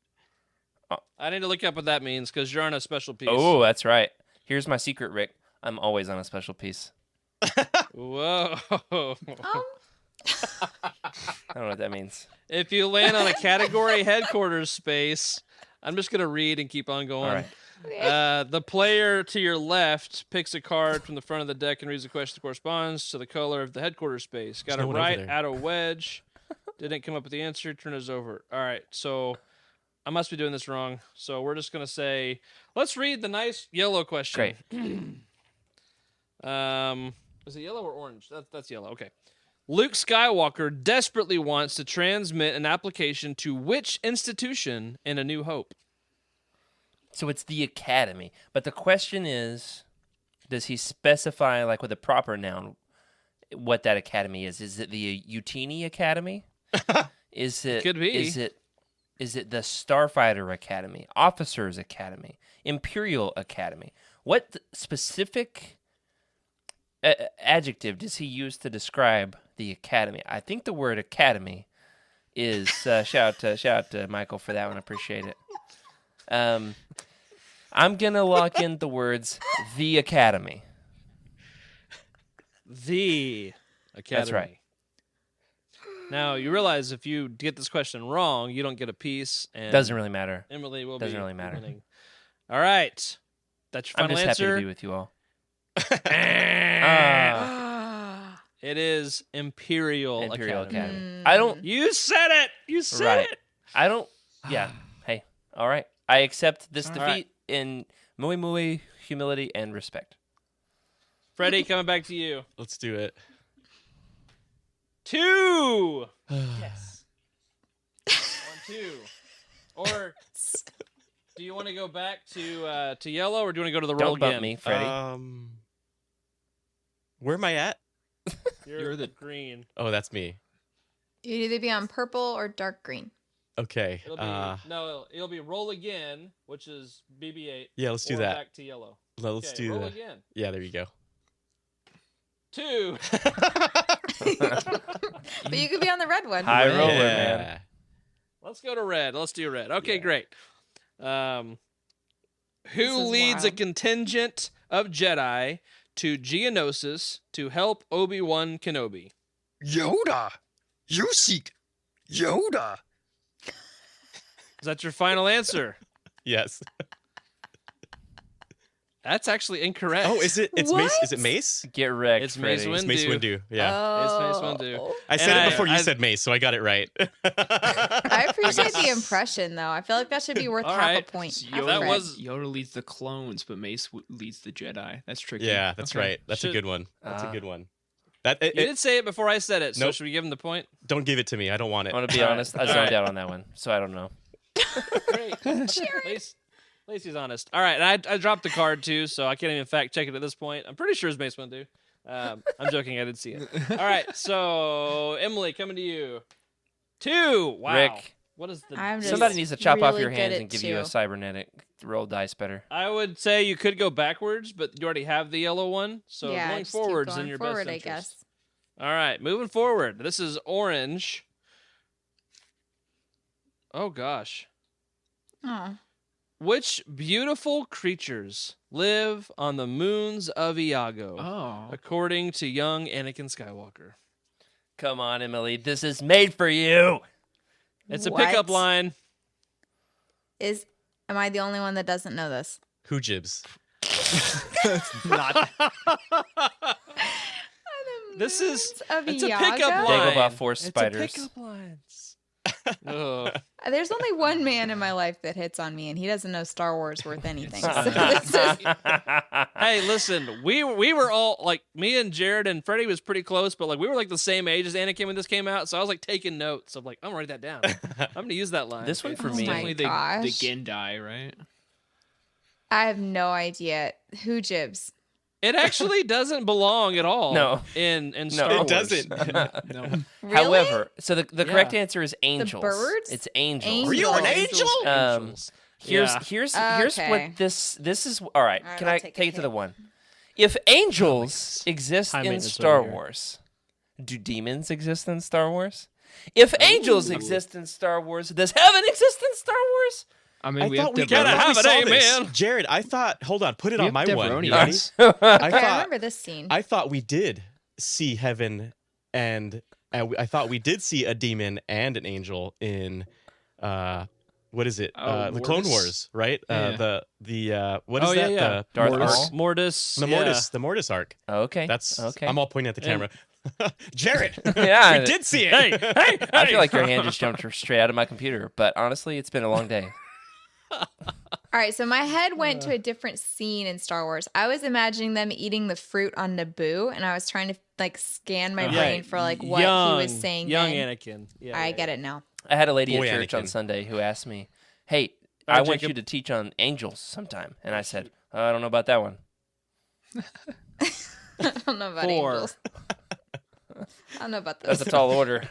I need to look up what that means because you're on a special piece. Oh, that's right. Here's my secret, Rick. I'm always on a special piece. Whoa. Um, I don't know what that means. If you land on a category headquarters space, I'm just going to read and keep on going. All right. The player to your left picks a card from the front of the deck and reads the question that corresponds to the color of the headquarters space. Got There's it no one over right, there. add a wedge. Didn't come up with the answer, turn it over. All right, so I must be doing this wrong. So we're just going to say, let's read the nice yellow question. Great. Is it yellow or orange? That's yellow. Okay. Luke Skywalker desperately wants to transmit an application to which institution in A New Hope? So it's the Academy. But the question is, does he specify, like with a proper noun, what that academy is? Is it the YOUTINI Academy? Is it Could be. Is it the Starfighter Academy, Officers Academy, Imperial Academy? What specific adjective does he use to describe the academy? I think the word academy is shout out to Michael for that one. I appreciate it. I'm gonna lock in the words the academy. The Academy. That's right. Now, you realize if you get this question wrong, you don't get a piece. And Doesn't really matter. Emily will Doesn't be really matter. winning. All right. That's your I'm final just happy answer. to be with you all. It is Imperial Academy. Academy. I don't. You said it. You said Right. it. I don't. Yeah. Hey. All right. I accept this All defeat right. in muy humility and respect. Freddie, coming back to you. Let's do it. 2. Yes. 1, 2. Or do you want to go back to yellow, or do you want to go to the roll Don't bump again? me, Freddie. Where am I at? You're the green. Oh, that's me. You'd either be on purple or dark green. Okay. It'll be it'll be roll again, which is BB-8. Yeah, let's do or that. Back to yellow. Let's Okay, do roll that. again. Yeah, there you go. 2. But you could be on the red one. High roller, Yeah. man. Let's go to red. Let's do red. Okay, Yeah. great. Who is leads a wild. contingent of Jedi to Geonosis to help Obi-Wan Kenobi? Yoda! You seek Yoda! Is that your final answer? Yes. That's actually incorrect. Oh, is it? It's Mace. Is it What? Mace? Get wrecked, It's Mace Freddie. Windu. It's Mace Windu. Yeah. It's Mace Windu. I said And it before you I- said Mace, so I got it right. I appreciate the impression, though. I feel like that should be worth All half right. a point. So half that credit. was- Yoda leads the clones, but Mace leads the Jedi. That's tricky. Yeah, that's Okay. right. That's Should- a good one. That's a Ah. good one. That You did say it before I said it, so Nope. should we give him the point? don't give it to me. I don't want I it. want to be honest. I zoned out on that one, so I don't know. Great. Lacey's honest. All right, and I dropped the card too, so I can't even fact check it at this point. I'm pretty sure it's Mace Windu. I'm joking. I did see it. All right, so Emily, coming to you. 2. Wow. Rick. What is the? I'm just Somebody needs to chop off really your good hands at and give you a two. cybernetic roll dice better. I would say you could go backwards, but you already have the yellow one, so yeah, going just keep forwards in going your forward, best I interest. guess. All right, moving forward. This is orange. Oh gosh. Oh. Which beautiful creatures live on the moons of Iago, Oh. according to young Anakin Skywalker? Come on, Emily. This is made for you. It's a What? pickup line. Am I the only one that doesn't know this? Who jibs? Not. This is Of it's a Iago? pickup line. Dagobah Force It's spiders. a pickup lines. Ugh. There's only one man in my life that hits on me, and he doesn't know Star Wars worth anything. So Uh, this is, Hey, listen, we were all like me and Jared and Freddie was pretty close, but like we were like the same age as Anakin when this came out, so I was like taking notes. I'm like, I'm gonna write that down. I'm gonna use that line. This one for Oh me. my Definitely the gosh. Gendai, right? I have no idea. Who jibs? It actually doesn't belong at all. No. in Star Wars. It doesn't. No. Really? However, so the correct Yeah. answer is angels. birds? It's angels. Angels. Were you an angel? Angels. Here's Okay. what this is. All right, All right, can I'll I take a take it to the hit. one? If angels exist High in maintenance Star over here. Wars, do demons exist in Star Wars? If angels exist in Star Wars, does heaven exist in Star Wars? I mean, I we thought have we to gotta I thought we have saw it, this. amen. Jared, I thought. Hold on, put it We on have my one. Devroni, You ready? guys. I Okay, I thought remember this scene. I thought we did see heaven, and I thought we did see a demon and an angel in what is it? The Clone Mortis? Wars, right? Yeah. The what is Oh, that? yeah. The Darth Mortis. Maul? Mortis. The yeah. Mortis. The Mortis arc. Okay, That's okay. I'm all pointing at the And- camera. Jared, Yeah, we did see it. Hey, I feel like your hand just jumped straight out of my computer, but honestly, it's been a long day. All right, so my head went to a different scene in Star Wars. I was imagining them eating the fruit on Naboo, and I was trying to like scan my Yeah. brain for like what young, he was saying. Young then. Anakin. Yeah, I get it now. I had a lady Boy, at church on Anakin. Sunday who asked me, "Hey, All I right, want Jacob. you to teach on angels sometime," and I said, "I don't know about that one." I don't know about 4. angels. I don't know about That's those. a tall order.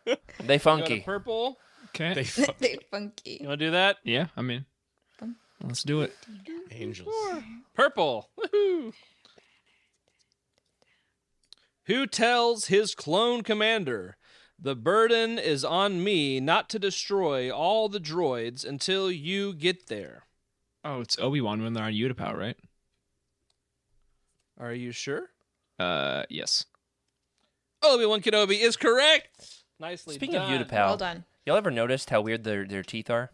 They Go to funky. purple. Okay. They fuck They funky. You want to do that? Yeah, I mean, let's do it. angels. Purple. Woohoo. Who tells his clone commander, "The burden is on me not to destroy all the droids until you get there"? Oh, it's Obi-Wan when they're on Utapau, right? Are you sure? Yes. Obi-Wan Kenobi is correct. Nicely Speaking done. of Utapau, Well done. y'all ever noticed how weird their teeth are?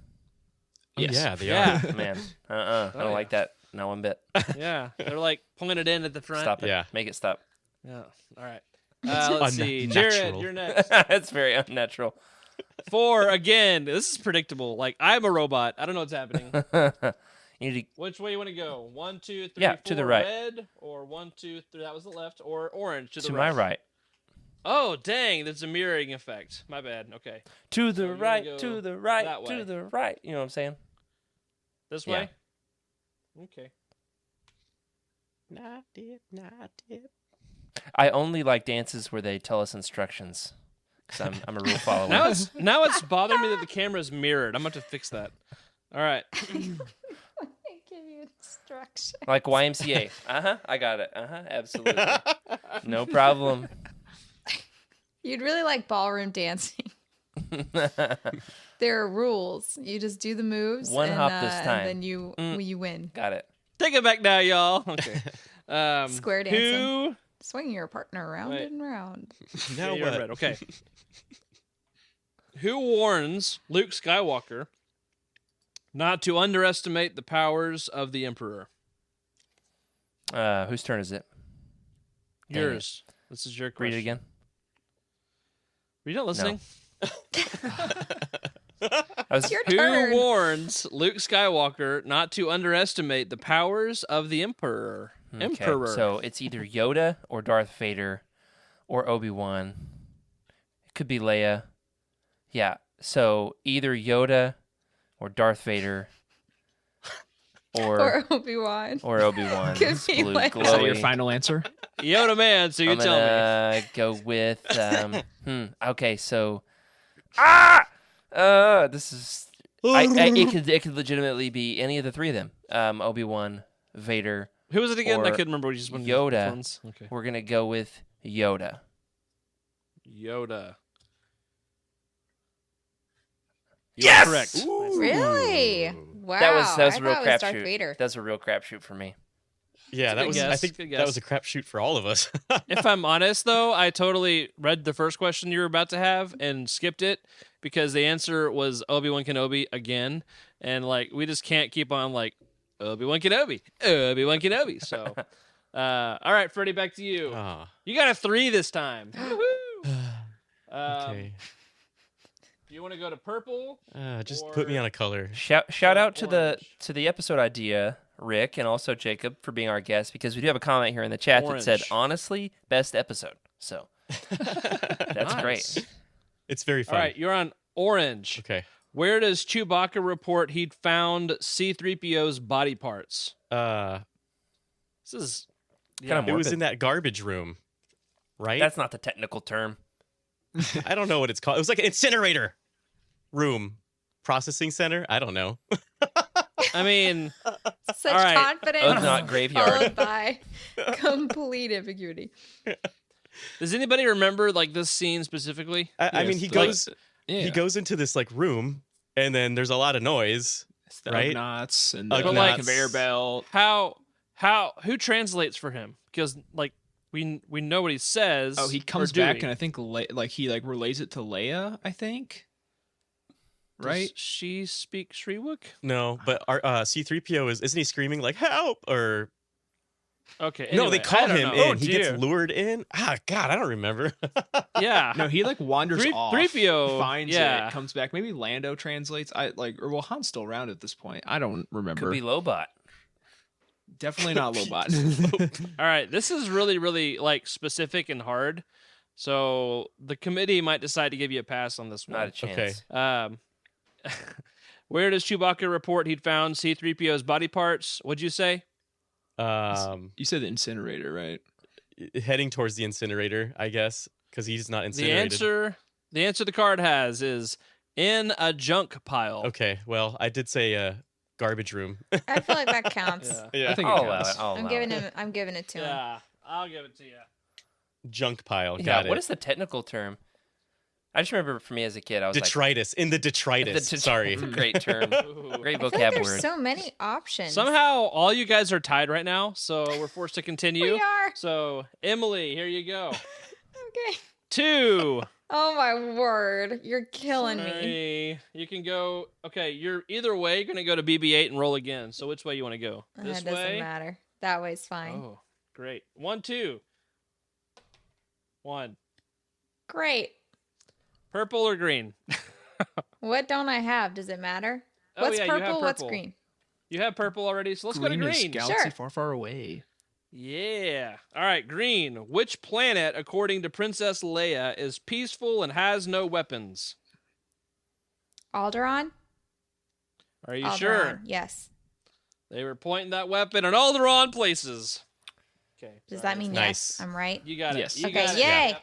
Yes. Yeah, they Yeah. are. Man, I Oh, don't yeah. like that. No one bit. Yeah, they're like pointed in at the front. Stop it. Yeah. Make it stop. Yeah. All right. Let's see. unnatural. Jared, you're next. It's very unnatural. 4 again. This is predictable. Like, I'm a robot. I don't know what's happening. You need Which way you want to go? 1, 2, 3, Yeah, 4, to the right. red, or 1, 2, 3. That was the left, or orange to to the my right. right. Oh, dang! There's a mirroring effect. My bad. Okay, To the So you're right, gonna to go the right, that way. to the right. You know what I'm saying? this Yeah. way. Okay. Not it. I only like dances where they tell us instructions. Because I'm a rule follower. Now it's bothering me that the camera's mirrored. I'm going to fix that. All right. I give you instructions. Like YMCA. I got it. Absolutely. No problem. You'd really like ballroom dancing. There are rules. You just do the moves. One and, hop this time. And then you win. Got it. Take it back now, y'all. Okay. Square Who? dancing. Swing your partner round Wait. and round. Now Yeah, you're what? red. Okay. Who warns Luke Skywalker not to underestimate the powers of the Emperor? Whose turn is it? Dang Yours. This is your question. Read it again. Were you not listening? I was, It's your Who turn. warns Luke Skywalker not to underestimate the powers of the Emperor? okay, Emperor. so it's either Yoda or Darth Vader or Obi-Wan. It could be Leia. Yeah, so either Yoda or Darth Vader Or Obi-Wan. or Obi-Wan. Could be Blue, Leia. Is that your glowy. final answer? Yoda man, so you I'm tell me. gonna go with okay, so this is it could legitimately be any of the three of them. Obi-Wan, Vader. Who was it again? I or couldn't remember. Just one Yoda. ones. Okay. We're gonna go with Yoda. Yoda. Yes! Correct. Really? Wow. That was I a real thought it was Darth crapshoot. Vader. That's a real crapshoot for me. Yeah, that good was. I guess. think Good that guess. was a crapshoot for all of us. If I'm honest, though, I totally read the first question you were about to have and skipped it because the answer was Obi-Wan Kenobi again. And, like, we just can't keep on, like, Obi-Wan Kenobi. Obi-Wan Kenobi. So, all right, Freddie, back to you. Ah, You got a 3 this time. Woohoo! okay. Do you want to go to purple? Just put me on a color. Shout out to Orange. the episode idea, Rick, and also Jacob for being our guest, because we do have a comment here in the chat that said, Orange. honestly, best episode. So that's Nice. great. It's very fun. All right, you're on orange. Okay. Where does Chewbacca report he'd found C-3PO's body parts? Uh, This is Kind of It was morbid. in that garbage room, right? That's not the technical term. I don't know what it's called. It was like an incinerator room, processing center. I don't know. I mean, Such All right. confidence. Oh, not graveyard. Followed by complete ambiguity. does anybody remember like this scene specifically? I mean, Yes, he like- goes Yeah. he goes into this like room, and then there's a lot of noise. It's the right? Ugnaughts and But, the like- conveyor belt. Who translates for him? Because like we know what he says. Oh, he or comes do back we? and I think he relays it to Leia, I think. Right? Does she speak Shriwook? No, but our C-3PO isn't he screaming like help or Okay. no? anyway, They call I don't him know. in. Oh, He dear. gets lured in. God, I don't remember. Yeah. No, he like wanders off. 3PO, finds yeah. it, comes back. Maybe Lando translates. Han's still around at this point. I don't remember. Could be Lobot. Definitely not Lobot. All right. This is really, really like specific and hard. So the committee might decide to give you a pass on this Not a one. chance. Okay. Where does Chewbacca report he'd found C-3PO's body parts? What'd you say? You said the incinerator, right? Heading towards the incinerator, I guess, because he's not incinerated. The answer the card has is in a junk pile. Okay, well, I did say garbage room. I feel like that counts. Yeah. I think I'll it allow counts. it. I'll I'm allow giving it. him. I'm giving it to him. Yeah, I'll give it to you. Junk pile. Yeah, Got it. what is the technical term? I just remember for me as a kid, I was detritus? In the like, detritus. Sorry. Great term. Great I feel like vocab there's word. so many options. Somehow, all you guys are tied right now, so we're forced to continue. we are. So, Emily, here you go. Okay. 2. Oh my word, you're killing me. 3. You can go. Okay, you're either way. You're gonna go to BB-8 and roll again. So, which way you want to go? This That doesn't way. matter. That way's fine. Oh, great. 1, 2. 1. Great. Purple or green? What don't I have? Does it matter? Oh, What's yeah, you have purple? What's purple. green? You have purple already, so let's go to Is green. galaxy Sure. far, far away. Yeah. All right, green. Which planet, according to Princess Leia, is peaceful and has no weapons? Alderaan? Are you Alderaan. sure? Yes. They were pointing that weapon in all the wrong places. Okay. Does sorry. that mean Nice. yes? I'm right. You got Yes. it? You Okay, got it. yay. Yep.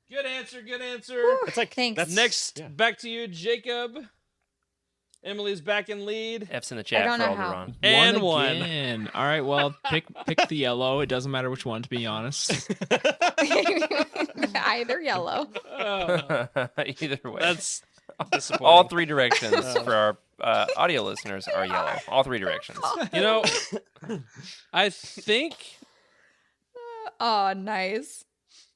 Good answer. Good answer. Whew, It's like Thanks. that's Next, yeah. back to you, Jacob. Emily's back in lead. F's in the chat don't for know how. Alderaan. And one. Again. All right, well, pick the yellow. It doesn't matter which one, to be honest. Either yellow. Oh, Either way. that's disappointing. All 3 directions for our audio listeners are yellow. All 3 directions. You know, I think. Oh, nice.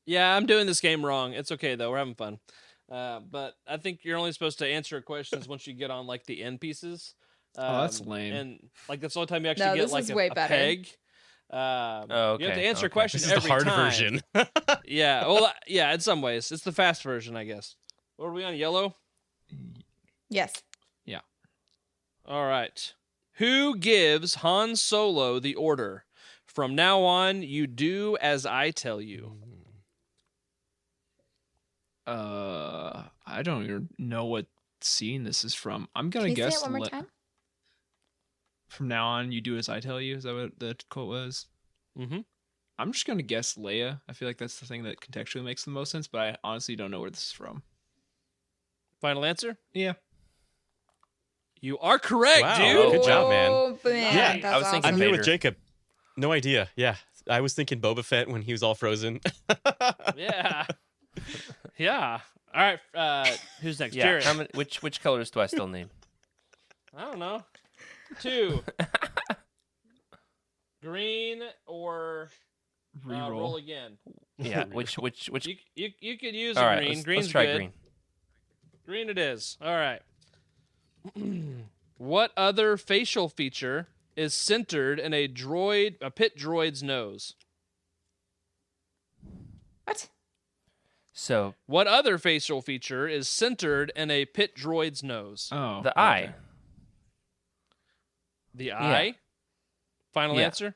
Yeah, I'm doing this game wrong. It's okay though. We're having fun. But I think you're only supposed to answer questions once you get on like the end pieces. Oh, that's lame. And like that's the only time you actually No, get this like is a, way a better. peg. You have to okay, answer a okay. question This is the every hard time. version. Yeah. Well, yeah. In some ways, it's the fast version, I guess. What are we on? Yellow. Yes. All right. Who gives Han Solo the order? From now on, you do as I tell you. I don't even know what scene this is from. I'm gonna Can you guess. say it one more time? From now on, you do as I tell you. Is that what the quote was? Mm-hmm. I'm just gonna guess Leia. I feel like that's the thing that contextually makes the most sense, but I honestly don't know where this is from. Final answer? Yeah. You are correct, Wow. dude. Good job, man. Oh, man. Yeah, That's I was thinking I'm awesome. here with Vader. Jacob. No idea. Yeah, I was thinking Boba Fett when he was all frozen. Yeah. Yeah. All right. Who's next? Yeah. Jared. How many, which colors do I still need? I don't know. 2. Green or Reroll. roll again. Yeah. Which? You could use All a right. green. Let's Green's try good. green. Green it is. All right. What other facial feature is centered in a pit droid's nose? What? So What other facial feature is centered in a pit droid's nose? Oh, the okay. eye. The eye? Final Yeah. answer?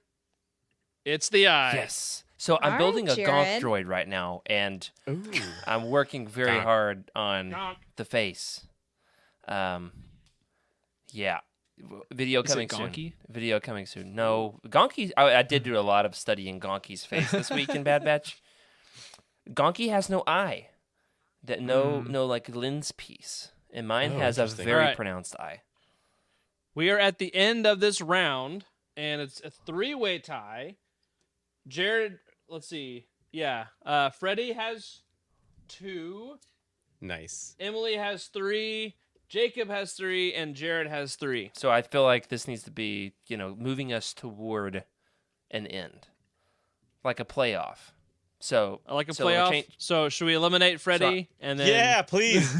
It's the eye. Yes. So I'm All building right, a gonk Jared. droid right now, and Ooh. I'm working very Gonk. hard on Gonk. the face. Yeah. Video Is coming it soon. Gonki? Video coming soon. No, Gonki. I did do a lot of studying Gonki's face this week in Bad Batch. Gonki has no eye. That no like lens piece, and mine has a interesting. very Alright. pronounced eye. We are at the end of this round, and it's a 3-way tie. Jared, let's see. Yeah. Freddie has 2. Nice. Emily has 3. Jacob has 3, and Jared has 3. So I feel like this needs to be, moving us toward an end, like a playoff. So I like a so playoff. So should we eliminate Freddie and then? Yeah, please.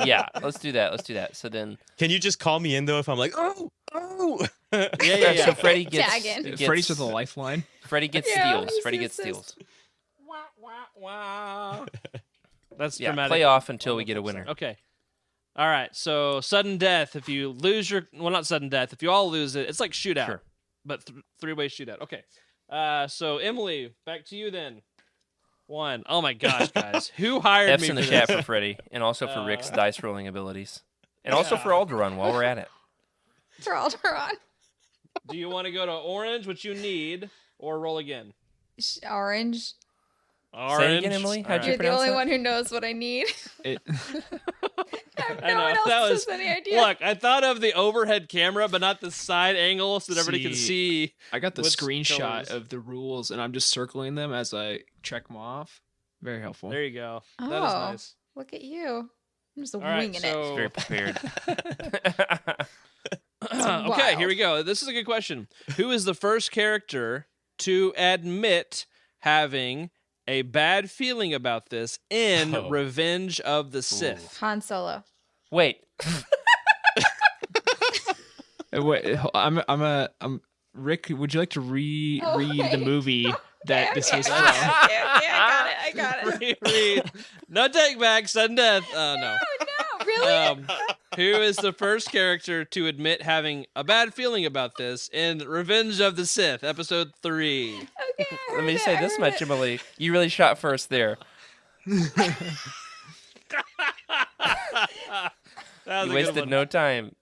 Yeah, let's do that. So then, Can you just call me in though if I'm like, oh? Yeah. so Freddie gets, Tagging. Freddy's with a lifeline. Freddie gets Yeah, steals. he's Freddie the gets steals. Wow. That's Yeah, dramatic. playoff until we get a winner. Okay. All right. So sudden death. If you lose not sudden death. If you all lose it, it's like shootout, Sure. but 3-way shootout. Okay. So Emily, back to you then. 1. Oh my gosh, guys, who hired F's me in the for chat this? for Freddie, and also for Rick's dice rolling abilities, and also for Alderaan while we're at it. For Alderaan. Do you want to go to orange, which you need, or roll again? Orange. Orange. Say it again, Emily. How'd you You're the pronounce only that? one who knows what I need. It, I No know, one else that has any idea. Look, I thought of the overhead camera, but not the side angle, so that everybody can see. I got the Which screenshot colors? of the rules, and I'm just circling them as I check them off. Very helpful. There you go. That is Oh. nice. Look at you. I'm just right, winging so- Very prepared. Okay, here we go. This is a good question. Who is the first character to admit having a bad feeling about this in Oh. Revenge of the Sith? it. Han Solo. Wait, Wait, I'm Rick. Would you like to reread the movie that this was from? I got it. Read. No take back, sudden death. No. No, really? Who is the first character to admit having a bad feeling about this in Revenge of the Sith, Episode 3? Okay, I let me heard say it, this I much, heard it. Emily. You really shot first there. That was You a good wasted one. no time.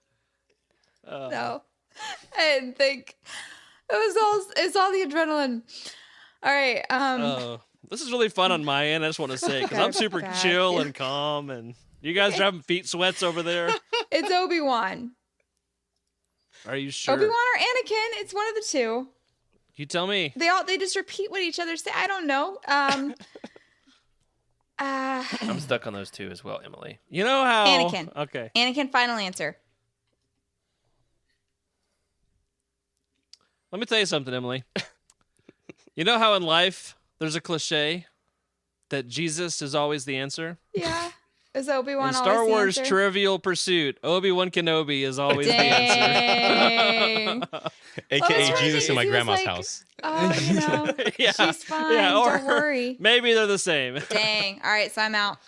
No, I didn't think. It's all the adrenaline. All right. This is really fun on my end. I just want to say because I'm super God. chill and calm, and you guys are having feet sweats over there. It's Obi-Wan. Are you sure? Obi-Wan or Anakin? It's one of the two. You tell me. They just repeat what each other say. I don't know. I'm stuck on those two as well, Emily. You know how? Anakin. Okay. Anakin. Final answer. Let me tell you something, Emily. You know how in life there's a cliche that Jesus is always the answer? Yeah. Is Obi-Wan In always Star the Wars answer? Trivial Pursuit, Obi-Wan Kenobi is always the answer. Dang. AKA Well, Jesus in my he was grandma's like- house. Oh, you know. Yeah. She's fine. Yeah, or Don't worry. maybe they're the same. Dang. All right, so I'm out.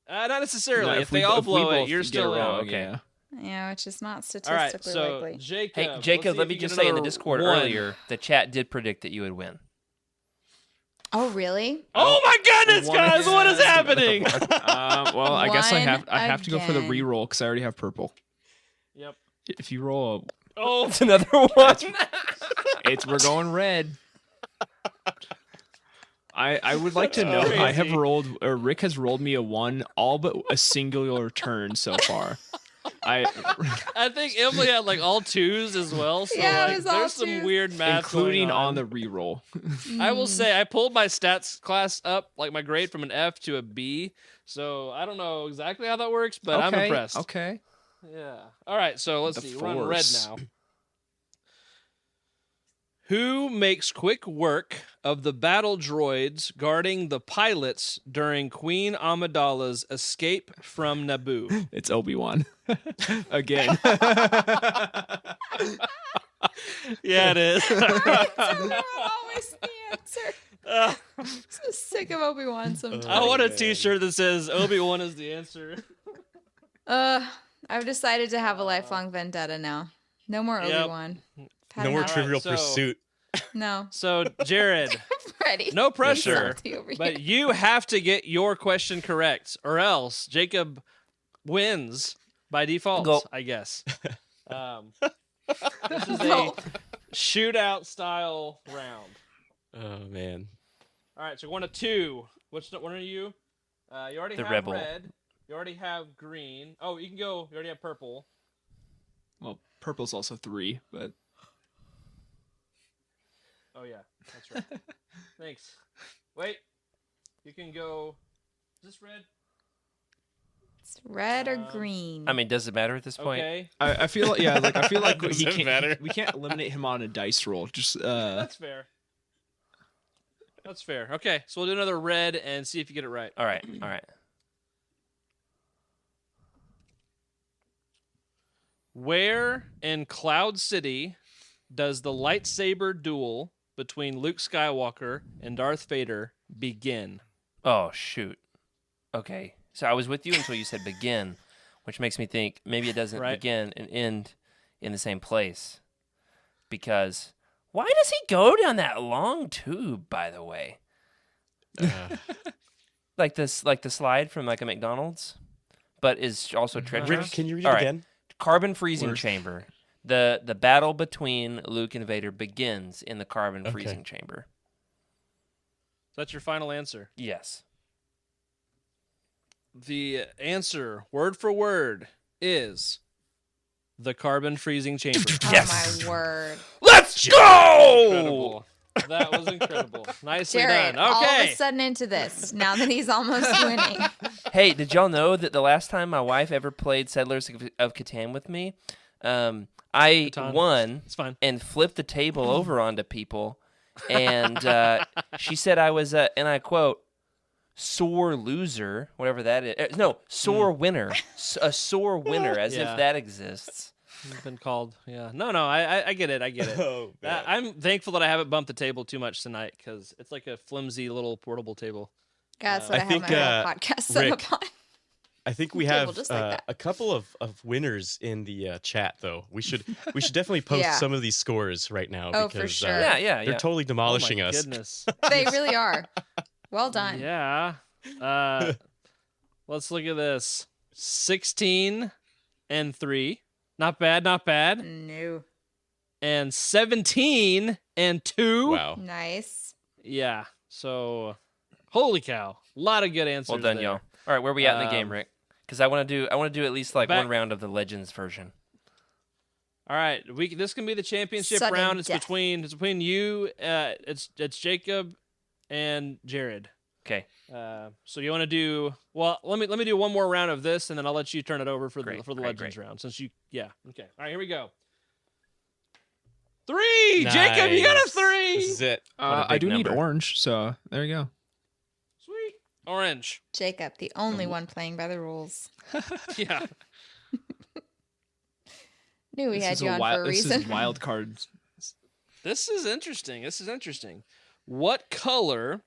Not necessarily. No, if they all if we blow it, both you're get still it in. wrong, okay. yeah. Yeah, which is not All right, statistically so likely. Jacob. Hey, let's Jacob, see let if me you just get say in the another Discord one. earlier, the chat did predict that you would win. Oh, really? Oh my goodness, One guys! What is again. happening? Well, I guess I One have to go for the again. re-roll because I already have purple. Yep. If you roll, Oh, It's another one. we're going red. I would like to know I have crazy. rolled, or Rick has rolled me a 1, all but a singular turn so far. I think Emily had like all 2s as well. So Yeah, it like, was all there's some 2s. weird math, including going on the re-roll. I will say I pulled my stats class up, like my grade from an F to a B. So I don't know exactly how that works, but I'm impressed. Okay. Yeah. All right. So let's The see. We're on red Force. now. Who makes quick work of the battle droids guarding the pilots during Queen Amidala's escape from Naboo? It's Obi-Wan. Again. Yeah, it is. Obi-Wan always the answer. So sick of Obi-Wan sometimes. I want a T-shirt that says Obi-Wan is the answer. I've decided to have a lifelong vendetta now. No more Yep. Obi-Wan. Had No more enough. Trivial so- Pursuit. No. So, Jared, Ready. no pressure, Salty over here. but you have to get your question correct, or else Jacob wins by default. Go. I guess. This is a No. shootout style round. Oh man. All right, so 1 to 2. Which one are you? You already The have rebel. red. You already have green. Oh, you can go. You already have purple. Well, purple's also 3, but Oh yeah, that's right. Thanks. Wait, you can go. Is this red? It's red or green. I mean, does it matter at this point? Okay, I feel I feel like Doesn't matter. we can't eliminate him on a dice roll. Just that's fair. That's fair. Okay, so we'll do another red and see if you get it right. All right. All right. Where in Cloud City does the lightsaber duel between Luke Skywalker and Darth Vader begin? Oh, shoot. Okay. So I was with you until you said begin, which makes me think maybe it doesn't Right. begin and end in the same place. Because why does he go down that long tube, by the way? Like the slide from like a McDonald's, but is also treacherous. Rick, can you read All it right. again? Carbon freezing chamber. The battle between Luke and Vader begins in the carbon freezing chamber. That's your final answer. Yes. The answer, word for word, is the carbon freezing chamber. Yes. Oh my word. Let's go! Incredible. That was incredible. Nicely Jared, done. all of Okay. a sudden into this, now that he's almost winning. Hey, did y'all know that the last time my wife ever played Settlers of Catan with me, I Catan. won It's fine. and flipped the table over onto people, and she said I was, and I quote, sore loser, whatever that is. No, sore winner. A sore winner, as Yeah. if that exists. You've been called. Yeah. No, I get it. I get it. Oh, man. I'm thankful that I haven't bumped the table too much tonight because it's like a flimsy little portable table. That's what I I have think, my whole podcast set Rick, up on. I think we Table have just like that. a couple of winners in the chat, though. We should definitely post Yeah. some of these scores right now. Oh, for because, sure. Yeah. they're totally demolishing oh my us. Goodness. They really are. Well done. Yeah. Let's look at this. 16 and 3. Not bad, not bad. No. And 17 and 2. Wow. Nice. Yeah. So, holy cow. A lot of good answers Well done, there. y'all. All right, where are we at in the game, Rick? Because I want to do at least like Back- one round of the Legends version. All right, this can be the championship Sudden round. It's death. between you. It's Jacob and Jared. Okay. So you want to do? Well, let me do one more round of this, and then I'll let you turn it over for Great, the great, Legends great. round. Since okay. All right, here we go. 3, Jacob, you got a Nice. 3. This is it. What a I big do need number. orange, so there you go. Sweet. Orange. Jacob, the only one playing by the rules. Yeah. Knew we This had is you a on wild, for a this reason. is wild card. This is interesting. What color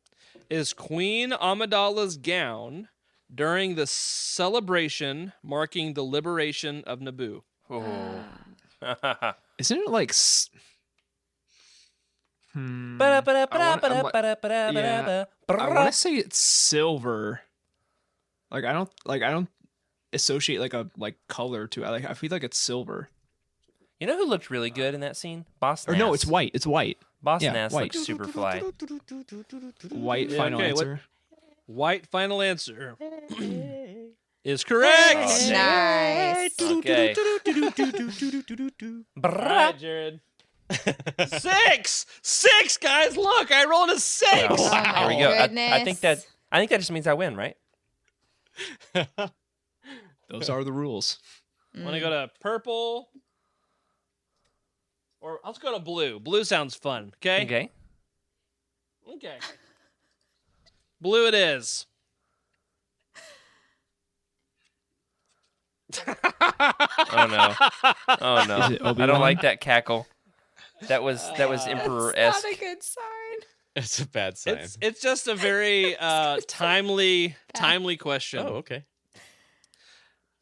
is Queen Amidala's gown during the celebration marking the liberation of Naboo? Oh. Isn't it like? I want to say it's silver. I don't associate like a color to it. I feel like it's silver. You know who looked really good in that scene? Boss Or Nass. no, it's white. It's white. Boss yeah, Nass white. looked super fly. White Yeah, final okay, what- answer. White final answer is correct. Oh, Nice. Okay. All right, Jared. 6, guys. Look, I rolled a 6. Wow. Oh my There we go. goodness. I think that just means I win, right? Those are the rules. Want to go to purple? Or let's go to blue. Blue sounds fun. Okay. Okay. Blue it is. Oh no. Oh no. Is it I Obi-Wan? don't like that cackle. That was Emperor-esque. Not a good sign. It's a bad sign. It's just a very timely question. Oh, okay.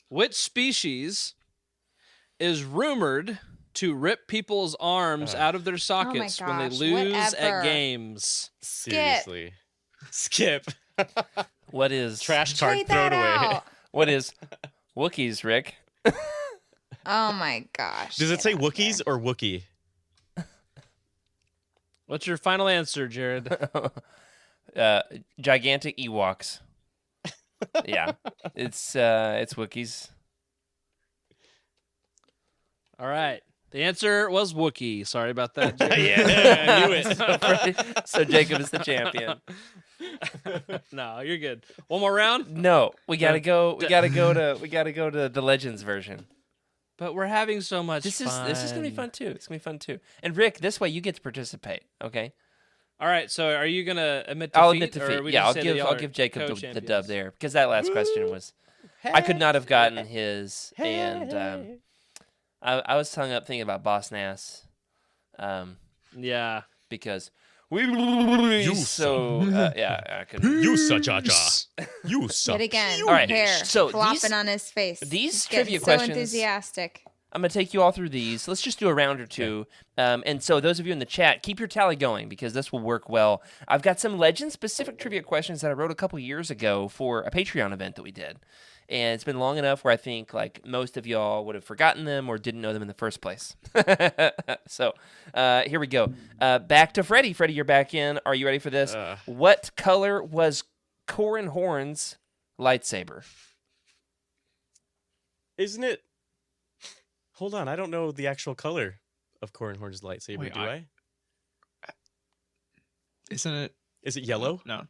Which species is rumored to rip people's arms out of their sockets when they gosh, lose whatever. at games? Skip. Seriously. Skip. What is Trash card Trade thrown that away. out. What is Wookiees, Rick? Oh my gosh. Does it get say out Wookiees there. or Wookie? What's your final answer, Jared? Gigantic Ewoks. Yeah, it's Wookiees. All right. The answer was Wookiee. Sorry about that, Jared. Yeah, I knew it. So Jacob is the champion. No, you're good. One more round? No, we gotta go. We gotta go to the Legends version. But we're having so much This fun. is gonna be fun too. It's gonna be fun too. And Rick, this way you get to participate. Okay. All right, so are you going to admit defeat? I'll admit or defeat. we Yeah, just say that I'll y'all are give Jacob the co-champions? dub there because that last question was. I could not have gotten his, and I was hung up thinking about Boss Nass, Yeah. because we so I couldn't. You such a cha. You such. Yet again, All right, hair so flopping these- on his face. these He's getting trivia so questions- enthusiastic. I'm going to take you all through these. Let's just do a round or two. And so those of you in the chat, keep your tally going because this will work well. I've got some Legend-specific trivia questions that I wrote a couple years ago for a Patreon event that we did. And it's been long enough where I think like most of y'all would have forgotten them or didn't know them in the first place. So here we go. Back to Freddie. Freddie, you're back in. Are you ready for this? What color was Corin Horn's lightsaber? Isn't it? Hold on, I don't know the actual color of Corin Horn's lightsaber. Wait, do I? Isn't it? Is it yellow? No.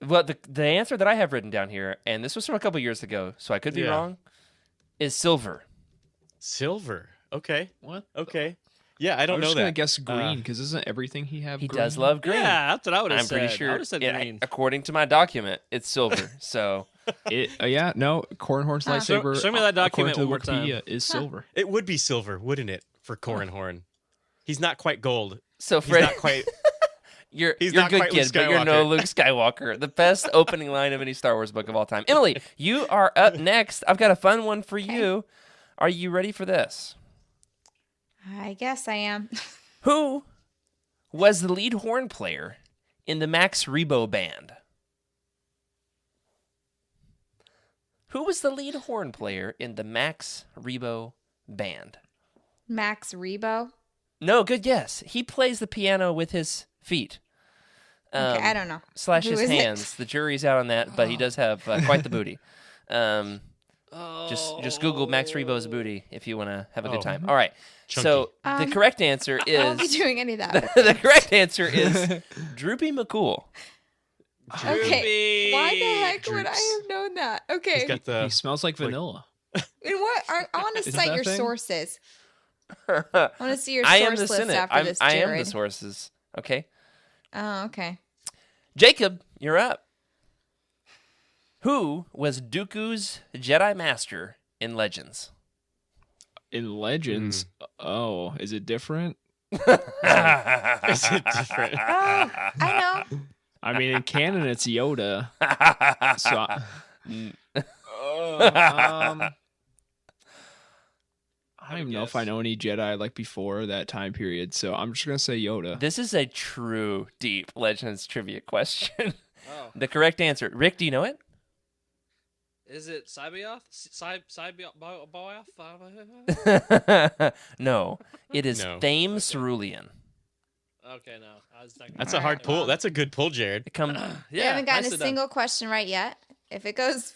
Well, the answer that I have written down here, and this was from a couple years ago, so I could be Yeah. wrong, is silver. Silver. Okay. What? Okay. Yeah, I don't I'm know just that. gonna guess green because isn't everything he have? He green? does love green. Yeah, that's what I would have I'm said. pretty I sure. would have said yeah, green. according to my document, it's silver. So Yeah, no. Cornhorn's lightsaber. Show me that document according to the one more time. Wikipedia, is silver. It would be silver, wouldn't it, for Corin Horn? He's not quite gold. so He's Fred, not quite. you're he's a not good quite Luke kid, but you're no Skywalker. Luke Skywalker. The best opening line of any Star Wars book of all time. Emily, you are up next. I've got a fun one for you. Are you ready for this? I guess I am. Who was the lead horn player in the Max Rebo band? Who was the lead horn player in the Max Rebo band? Max Rebo. No, good guess. He plays the piano with his feet. Okay, I don't know. Slash Who his is it? hands. The jury's out on that, but he does have quite the booty. Just Google Max Rebo's booty if you want to have a good time. All right. So the correct answer I won't be is doing any of that. the correct answer is Droopy McCool. Okay. Why the heck would I Droops. have known that? Okay. He's got He the. smells like vanilla. And what? I want to Is cite that your thing? sources. I want to see your I source am the list Senate. after this, I Jared. am the sources. Okay. Oh, okay. Jacob, you're up. Who was Dooku's Jedi Master in Legends? In Legends, oh, is it different? Is it different? Oh, I know. I mean, in canon, it's Yoda. So, I don't even know if I know any Jedi like before that time period, so I'm just gonna say Yoda. This is a true deep Legends trivia question. Oh. The correct answer. Rick, do you know it? Is it Cybioth? Cybioth? No. It is No. Thame Cerulean. Okay, no. I was thinking That's a hard pull. That's a good pull, Jared. It come We haven't gotten nicely a done. single question right yet. If it goes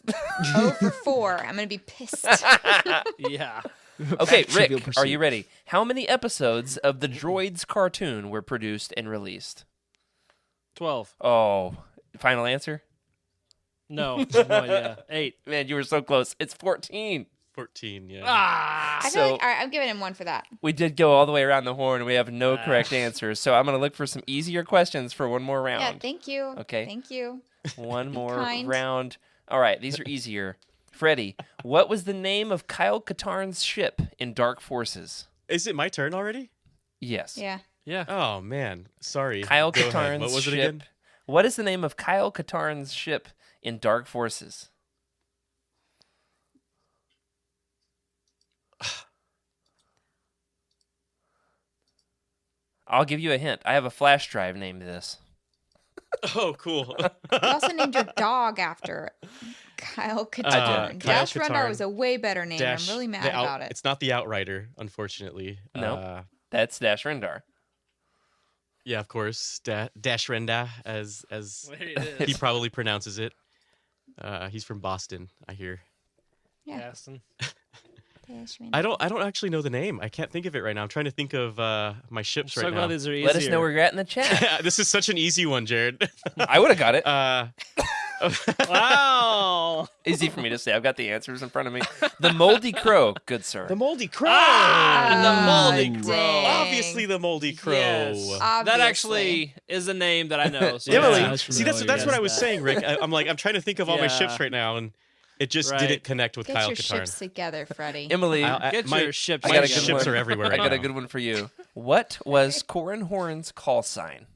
0 for 4, I'm going to be pissed. Yeah. Okay, Trivial Rick, are you Pursuit. ready? How many episodes of the Droids cartoon were produced and released? 12. Oh, final answer? No. No idea. 8. Man, you were so close. It's 14. 14. Yeah. Ah! I feel So- like, all right, I'm giving him 1 for that. We did go all the way around the horn. We have no correct answers. So I'm going to look for some easier questions for one more round. Yeah, thank you. Okay. Thank you. One more kind. round. All right, these are easier. Freddie, what was the name of Kyle Katarn's ship in Dark Forces? Is it my turn already? Yes. Yeah. Yeah. Oh man, sorry. Kyle Go ahead. Katarn's What was ship. it again? What is the name of Kyle Katarn's ship in Dark Forces? I'll give you a hint. I have a flash drive named this. Oh, cool. You also named your dog after Kyle Katarn. Kyle Dash Rendar Katarn. was a way better name. I'm really mad about it. It's not the Outrider, unfortunately. No. That's Dash Rendar. Yeah, of course. Dash Renda, as There it is. he probably pronounces it. He's from Boston, I hear. Yeah. Aston. Dash I Rendar. don't actually know the name. I can't think of it right now. I'm trying to think of my ships So right glad now. these are easier. Let us know where you're at in the chat. This is such an easy one, Jared. I would have got it. Wow. Easy for me to say. I've got the answers in front of me. The Moldy Crow, good sir. The Moldy Crow. The Moldy Crow. dang. Obviously, the Moldy Crow. Yes. That Obviously. actually is a name that I know. So Emily, yeah. see that's what I was saying, Rick. I'm trying to think of all my Yeah. ships right now, and it just Right. didn't connect with Get Kyle your Katarn. ships together, Freddie. Emily, Get my your ships I my got a together. good ships one. are everywhere I right got now. a good one for you. What was Corin Horn's call sign?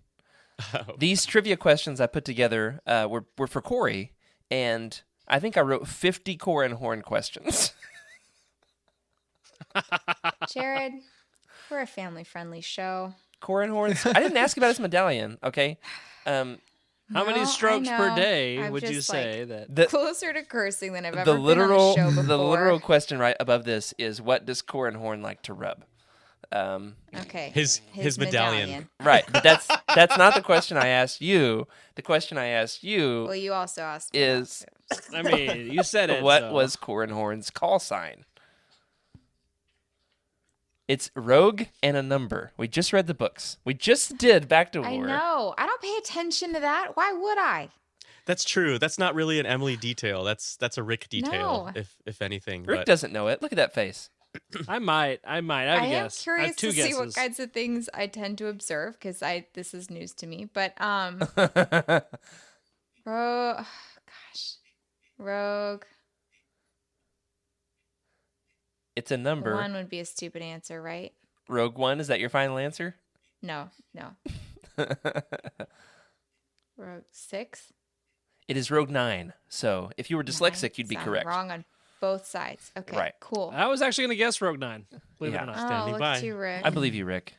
These trivia questions I put together were for Corey, and I think I wrote 50 Corin Horn questions. Jared, we're a family-friendly show. Corin Horn's. I didn't ask about his medallion. Okay. How many No, strokes I per know. day I'm would you just, say that? The Closer to cursing than I've ever the been literal on a show before. the literal question right above this is, what does Corin Horn like to rub? Okay. His medallion. Right, but that's not the question I asked you. The question I asked you Well, you also asked me is, I mean, you said it. what so. was Corin Horn's call sign? It's rogue and a number. We just read the books. We just did Back to War. I know. I don't pay attention to that. Why would I? That's true. That's not really an Emily detail. That's a Rick detail, No. if anything. Rick but doesn't know it. Look at that face. I might. I have a I am guess. I curious have two to see what guesses. kinds of things I tend to observe because this is news to me. But rogue. It's a number. One would be a stupid answer, right? Rogue One, is that your final answer? No. Rogue 6. It is Rogue 9. So if you were dyslexic, you'd be So I'm correct. wrong on both sides. Okay, Right. cool. I was actually going to guess Rogue 9. Believe Yeah. it or not. Oh, standing look by. at you, Rick. I believe you, Rick.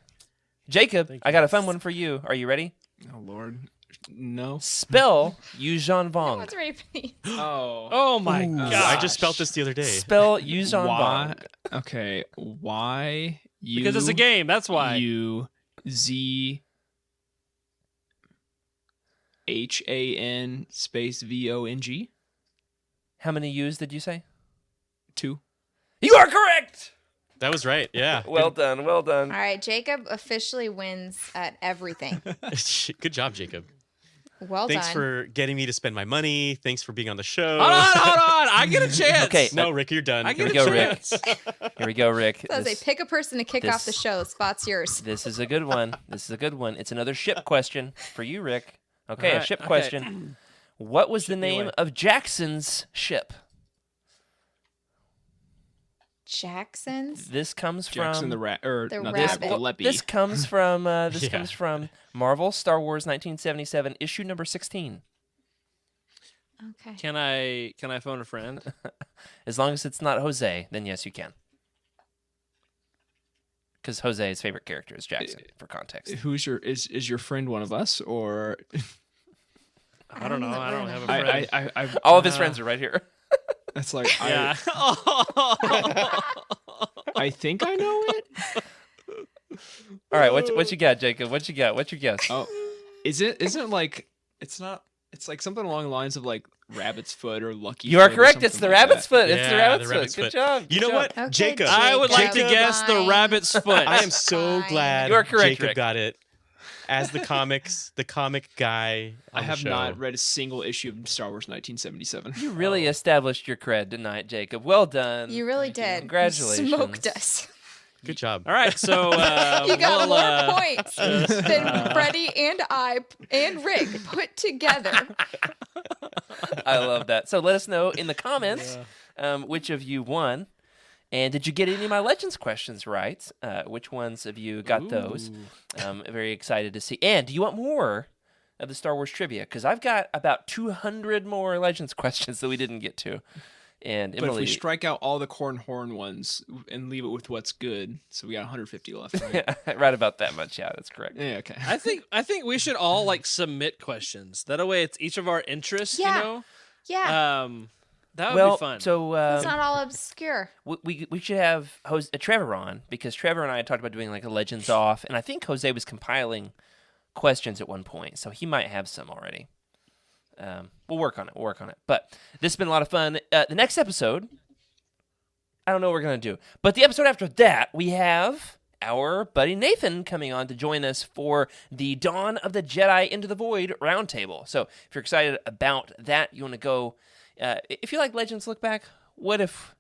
Jacob, Thank I you. got a fun one for you. Are you ready? Oh Lord, no. Spell Yuzhan No Vong. one's ready for these. Oh. Oh my god! I just spelt this the other day. Spell Yuzhan Why? Vong. Okay. Why you? Because it's a game. That's why. U Z HAN space VONG How many U's did you say? 2. You are correct! That was right. Yeah. Well done, well done. All right, Jacob officially wins at everything. Good job, Jacob. Well Thanks done. for getting me to spend my money. Thanks for being on the show. Hold on! I get a chance. Okay, No, Rick, you're done. I Here get we a go, Rick. chance. Here we go, Rick. So I say, This, pick a person to kick off the this- show. Spot's yours. this is a good one. This is a good one. It's another ship question for you, Rick. Okay, a Alright, ship okay. question. What was the Shoot me name away. of Jackson's ship? Jackson's? This comes Jackson from the rat or The not rabbit. the Leppy. This comes from Yeah. comes from Marvel Star Wars 1977 issue number 16. Okay. Can I phone a friend? As long as it's not Jose, then yes, you can. Because Jose's favorite character is Jackson, for context. Who's your is your friend one of us or I don't know. I don't have a I friend. I All of his friends are right here. It's like Yeah. I think I know it. All right, what you got, Jacob? What you got? What's your guess? Oh, isn't like it's not. It's like something along the lines of like rabbit's foot or lucky. You are foot or correct. It's something the like rabbit's that. foot. It's the Yeah, rabbit's the rabbit's foot. Good foot. job. You good know job. what? Okay, Jacob. I would like to Jacob. guess the Fine. rabbit's foot. I am so Fine. glad You are correct, Jacob Rick. got it. As the comic guy on I have the show. not read a single issue of Star Wars 1977. You really established your cred tonight, Jacob. Well done. You really did. Congratulations. You smoked us. Good job. All right, so You got we'll, more points than Freddie and I and Rick put together. I love that. So let us know in the comments which of you won. And did you get any of my Legends questions right? Which ones of you got those? Very excited to see. And do you want more of the Star Wars trivia? Because I've got about 200 more Legends questions that we didn't get to. And But if Emily, we strike out all the corn horn ones and leave it with what's good, so we got 150 left. Right? right about that much. Yeah, that's correct. Yeah. Okay. I think we should all like submit questions. That way, it's each of our interests. Yeah. You know. Yeah. That would be fun. So It's not all obscure. we should have Trevor on, because Trevor and I had talked about doing like a Legends off, and I think Jose was compiling questions at one point, so he might have some already. We'll work on it. But this has been a lot of fun. The next episode, I don't know what we're going to do. But the episode after that, we have our buddy Nathan coming on to join us for the Dawn of the Jedi Into the Void roundtable. So if you're excited about that, you want to go... if you like Legends Look Back, what if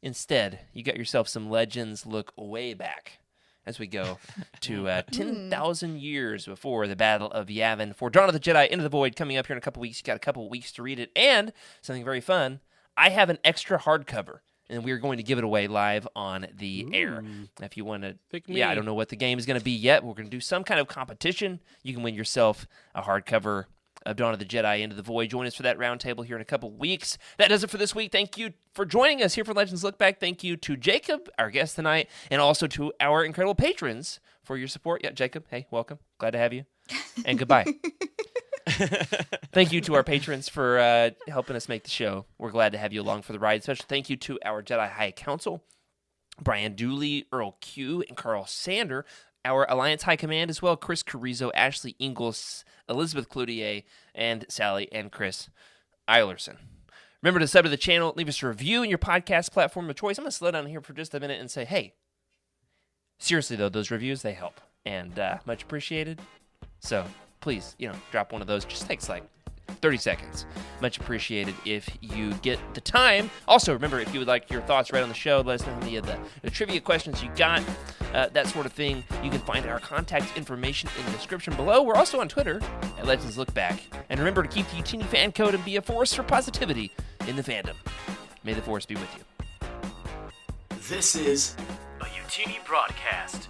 instead you got yourself some Legends Look Way Back as we go to 10,000 years before the Battle of Yavin for Dawn of the Jedi Into the Void coming up here in a couple weeks. You got a couple weeks to read it, and something very fun, I have an extra hardcover, and we're going to give it away live on the air. If you want to, Pick me. yeah, I don't know what the game is going to be yet. We're going to do some kind of competition. You can win yourself a hardcover of Dawn of the Jedi Into the Void. Join us for that roundtable here in a couple weeks. That does it for this week. Thank you for joining us here for Legends Look Back. Thank you to Jacob, our guest tonight, and also to our incredible patrons for your support. Yeah, Jacob, hey, welcome. Glad to have you. And goodbye. Thank you to our patrons for helping us make the show. We're glad to have you along for the ride. Special thank you to our Jedi High Council, Brian Dooley, Earl Q, and Carl Sander. Our Alliance High Command as well, Chris Carrizo, Ashley Ingalls, Elizabeth Cloutier, and Sally and Chris Eilerson. Remember to sub to the channel, leave us a review in your podcast platform of choice. I'm going to slow down here for just a minute and say, hey, seriously though, those reviews, they help. And much appreciated. So please, drop one of those. Just takes like 30 seconds. Much appreciated if you get the time. Also, remember, if you would like your thoughts read on the show, let us know any of the trivia questions you got, that sort of thing. You can find our contact information in the description below. We're also on Twitter at Legends Look Back. And remember to keep the YOUTINI fan code and be a force for positivity in the fandom. May the force be with you. This is a YOUTINI broadcast.